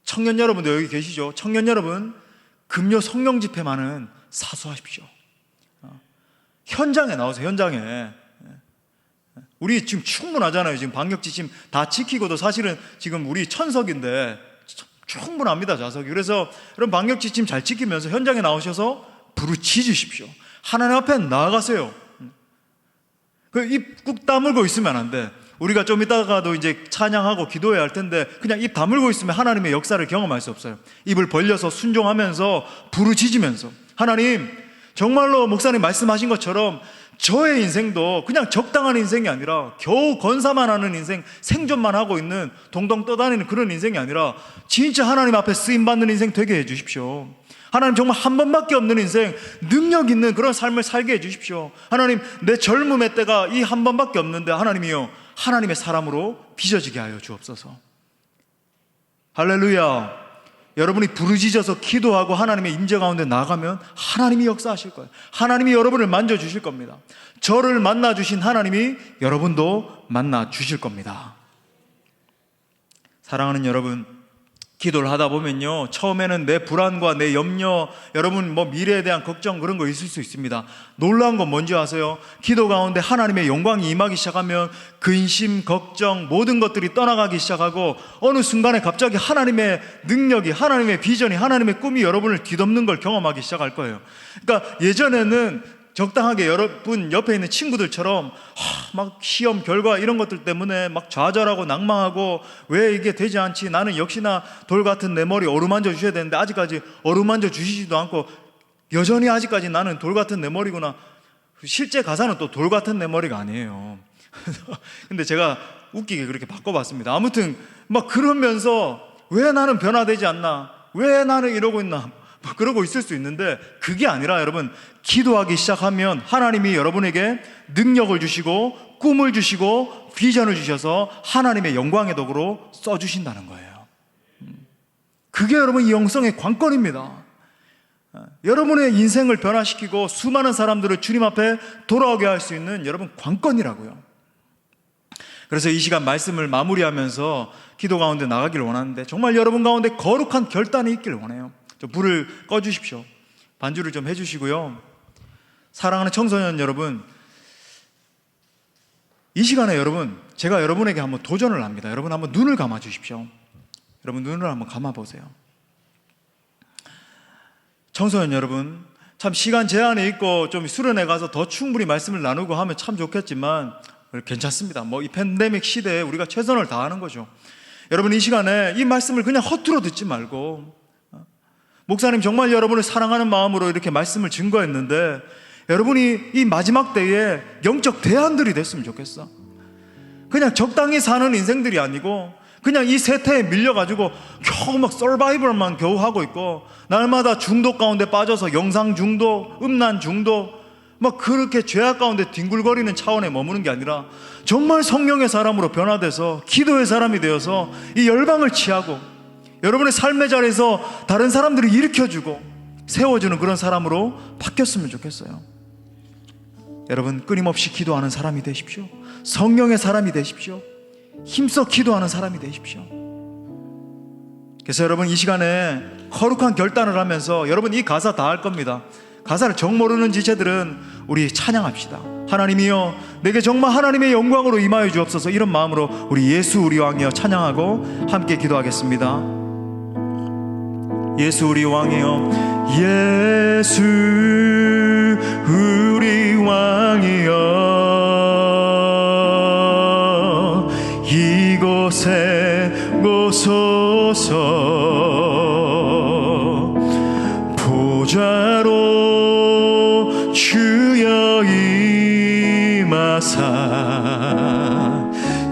청년 여러분도 여기 계시죠? 청년 여러분, 금요 성령 집회만은 사수하십시오. 현장에 나오세요. 현장에. 우리 지금 충분하잖아요. 지금 방역지침 다 지키고도 사실은 지금 우리 천석인데 충분합니다, 좌석이. 그래서 여러분 방역지침 잘 지키면서 현장에 나오셔서 부르짖으십시오. 하나님 앞에 나아가세요. 입 꾹 다물고 있으면 안 돼. 우리가 좀 이따가도 이제 찬양하고 기도해야 할 텐데 그냥 입 다물고 있으면 하나님의 역사를 경험할 수 없어요. 입을 벌려서 순종하면서 부르짖으면서, 하나님 정말로 목사님 말씀하신 것처럼 저의 인생도 그냥 적당한 인생이 아니라 겨우 건사만 하는 인생, 생존만 하고 있는 동동 떠다니는 그런 인생이 아니라 진짜 하나님 앞에 쓰임받는 인생 되게 해주십시오. 하나님 정말 한 번밖에 없는 인생, 능력 있는 그런 삶을 살게 해주십시오. 하나님 내 젊음의 때가 이 한 번밖에 없는데 하나님이요, 하나님의 사람으로 빚어지게 하여 주옵소서. 할렐루야. 여러분이 부르짖어서 기도하고 하나님의 임재 가운데 나가면 하나님이 역사하실 거예요. 하나님이 여러분을 만져주실 겁니다. 저를 만나주신 하나님이 여러분도 만나주실 겁니다. 사랑하는 여러분, 기도를 하다 보면요, 처음에는 내 불안과 내 염려, 여러분 미래에 대한 걱정 그런 거 있을 수 있습니다. 놀라운 건 뭔지 아세요? 기도 가운데 하나님의 영광이 임하기 시작하면 근심, 걱정 모든 것들이 떠나가기 시작하고 어느 순간에 갑자기 하나님의 능력이, 하나님의 비전이, 하나님의 꿈이 여러분을 뒤덮는 걸 경험하기 시작할 거예요. 그러니까 예전에는 적당하게 여러분 옆에 있는 친구들처럼 막 시험 결과 이런 것들 때문에 막 좌절하고 낭망하고 왜 이게 되지 않지, 나는 역시나 돌 같은 내 머리 어루만져 주셔야 되는데 아직까지 어루만져 주시지도 않고 여전히 아직까지 나는 돌 같은 내 머리구나. 실제 가사는 또 돌 같은 내 머리가 아니에요. 근데 제가 웃기게 그렇게 바꿔봤습니다. 아무튼 막 그러면서 왜 나는 변화되지 않나? 왜 나는 이러고 있나? 뭐 그러고 있을 수 있는데, 그게 아니라 여러분, 기도하기 시작하면 하나님이 여러분에게 능력을 주시고 꿈을 주시고 비전을 주셔서 하나님의 영광의 도구로 써주신다는 거예요. 그게 여러분 이 영성의 관건입니다. 여러분의 인생을 변화시키고 수많은 사람들을 주님 앞에 돌아오게 할 수 있는 여러분 관건이라고요. 그래서 이 시간 말씀을 마무리하면서 기도 가운데 나가길 원하는데, 정말 여러분 가운데 거룩한 결단이 있길 원해요. 좀 불을 꺼주십시오. 반주를 좀 해주시고요. 사랑하는 청소년 여러분, 이 시간에 여러분, 제가 여러분에게 한번 도전을 합니다. 여러분 한번 눈을 감아 주십시오. 여러분 눈을 한번 감아 보세요. 청소년 여러분, 참 시간 제한이 있고 좀 수련회 가서 더 충분히 말씀을 나누고 하면 참 좋겠지만 괜찮습니다. 뭐 이 팬데믹 시대에 우리가 최선을 다하는 거죠. 여러분 이 시간에 이 말씀을 그냥 허투루 듣지 말고, 목사님 정말 여러분을 사랑하는 마음으로 이렇게 말씀을 증거했는데, 여러분이 이 마지막 때에 영적 대안들이 됐으면 좋겠어. 그냥 적당히 사는 인생들이 아니고 그냥 이 세태에 밀려가지고 겨우 막 서바이벌만 겨우 하고 있고, 날마다 중독 가운데 빠져서 영상 중독, 음란 중독, 막 그렇게 죄악 가운데 뒹굴거리는 차원에 머무는 게 아니라 정말 성령의 사람으로 변화돼서 기도의 사람이 되어서 이 열방을 취하고 여러분의 삶의 자리에서 다른 사람들을 일으켜주고 세워주는 그런 사람으로 바뀌었으면 좋겠어요. 여러분 끊임없이 기도하는 사람이 되십시오. 성령의 사람이 되십시오. 힘써 기도하는 사람이 되십시오. 그래서 여러분 이 시간에 거룩한 결단을 하면서, 여러분 이 가사 다 할 겁니다. 가사를 정 모르는 지체들은 우리 찬양합시다. 하나님이여 내게 정말 하나님의 영광으로 임하여 주옵소서. 이런 마음으로 우리 예수 우리 왕이여 찬양하고 함께 기도하겠습니다. 예수 우리 왕이여, 예수 우리 왕이여, 이곳에 오소서. 보좌로 주여 임하사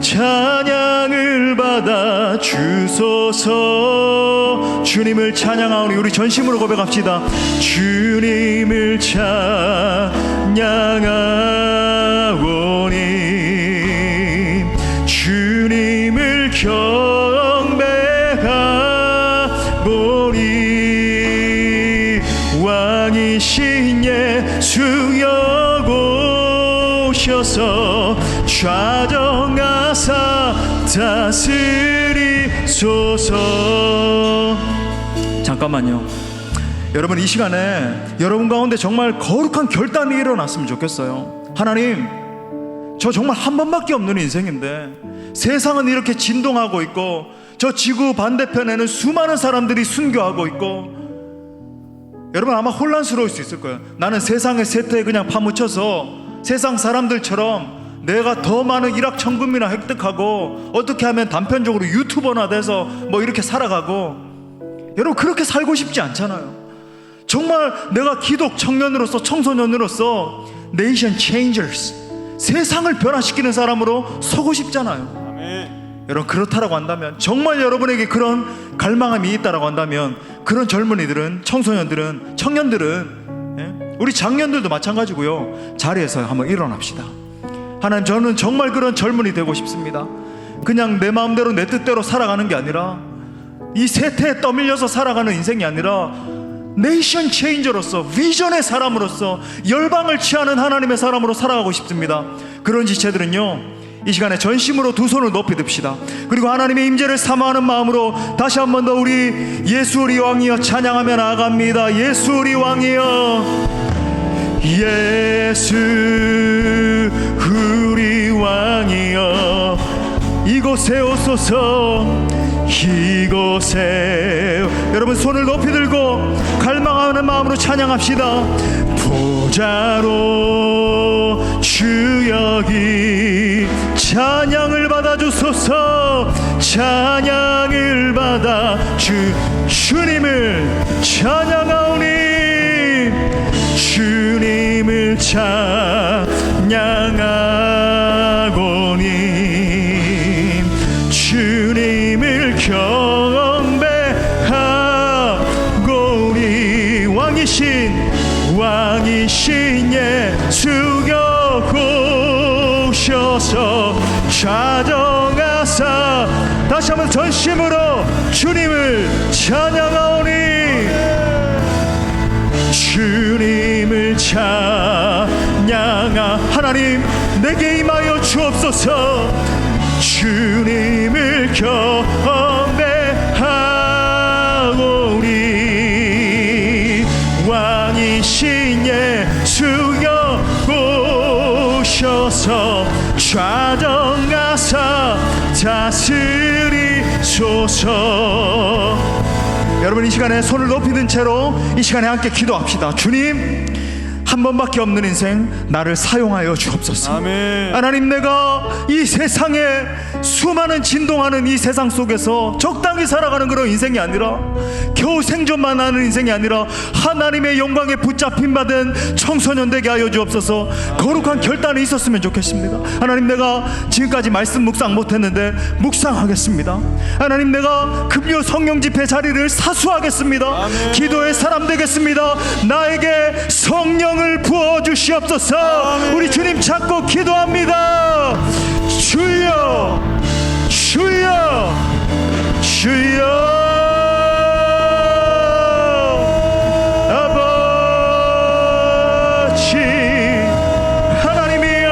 찬양을 받아 주소서. 주님을 찬양하오니 우리 전심으로 고백합시다. 주님을 찬양하오니 주님을 경배하오니 왕이신 예수여 오셔서 좌정하사 다스리소서. 잠깐만요. 여러분 이 시간에 여러분 가운데 정말 거룩한 결단이 일어났으면 좋겠어요. 하나님, 저 정말 한 번밖에 없는 인생인데 세상은 이렇게 진동하고 있고 저 지구 반대편에는 수많은 사람들이 순교하고 있고, 여러분 아마 혼란스러울 수 있을 거예요. 나는 세상의 세태에 그냥 파묻혀서 세상 사람들처럼 내가 더 많은 일확천금이나 획득하고 어떻게 하면 단편적으로 유튜버나 돼서 뭐 이렇게 살아가고, 여러분 그렇게 살고 싶지 않잖아요. 정말 내가 기독 청년으로서 청소년으로서 네이션 체인저스, 세상을 변화시키는 사람으로 서고 싶잖아요. 아멘. 여러분 그렇다라고 한다면, 정말 여러분에게 그런 갈망함이 있다라고 한다면, 그런 젊은이들은, 청소년들은, 청년들은, 우리 장년들도 마찬가지고요, 자리에서 한번 일어납시다. 하나님, 저는 정말 그런 젊은이 되고 싶습니다. 그냥 내 마음대로 내 뜻대로 살아가는 게 아니라, 이 세태에 떠밀려서 살아가는 인생이 아니라 네이션 체인저로서, 비전의 사람으로서, 열방을 취하는 하나님의 사람으로 살아가고 싶습니다. 그런 지체들은요, 이 시간에 전심으로 두 손을 높이 듭시다. 그리고 하나님의 임재를 사모하는 마음으로 다시 한 번 더 우리 예수 우리 왕이여 찬양하며 나아갑니다. 예수 우리 왕이여, 예수 우리 왕이여, 이곳에 오소서. 이곳에, 여러분 손을 높이 들고 갈망하는 마음으로 찬양합시다. 보좌로 주여기 찬양을 받아 주소서. 찬양을 받아 주님을 찬양하오니 주님을 찬양하오니 주님을 경배하오니 주옵소서. 좌정하사 다시 한번 전심으로 주님을 찬양하오니 주님을 찬양하. 하나님 내게 임하여 주옵소서. 주님을 경배하오니 왕이신 예수여 오셔서 좌정하사 다스리소서. 여러분, 이 시간에 손을 높이 든 채로 이 시간에 함께 기도합시다. 주님, 한 번밖에 없는 인생 나를 사용하여 주옵소서.
아멘.
하나님, 내가 이 세상에 수많은 진동하는 이 세상 속에서 적당히 살아가는 그런 인생이 아니라 겨우 생존만 하는 인생이 아니라 하나님의 영광에 붙잡힌 받은 청소년 되게 하여 주옵소서. 거룩한 결단이 있었으면 좋겠습니다. 하나님, 내가 지금까지 말씀 묵상 못했는데 묵상하겠습니다. 하나님, 내가 금요 성령 집회 자리를 사수하겠습니다.
아멘.
기도의 사람 되겠습니다. 나에게 성령을 부어주시옵소서.
아멘.
우리 주님 찾고 기도합니다. 주여 주여 주여. 아버지 하나님이여,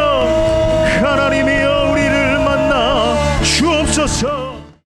하나님이여, 우리를 만나 주옵소서.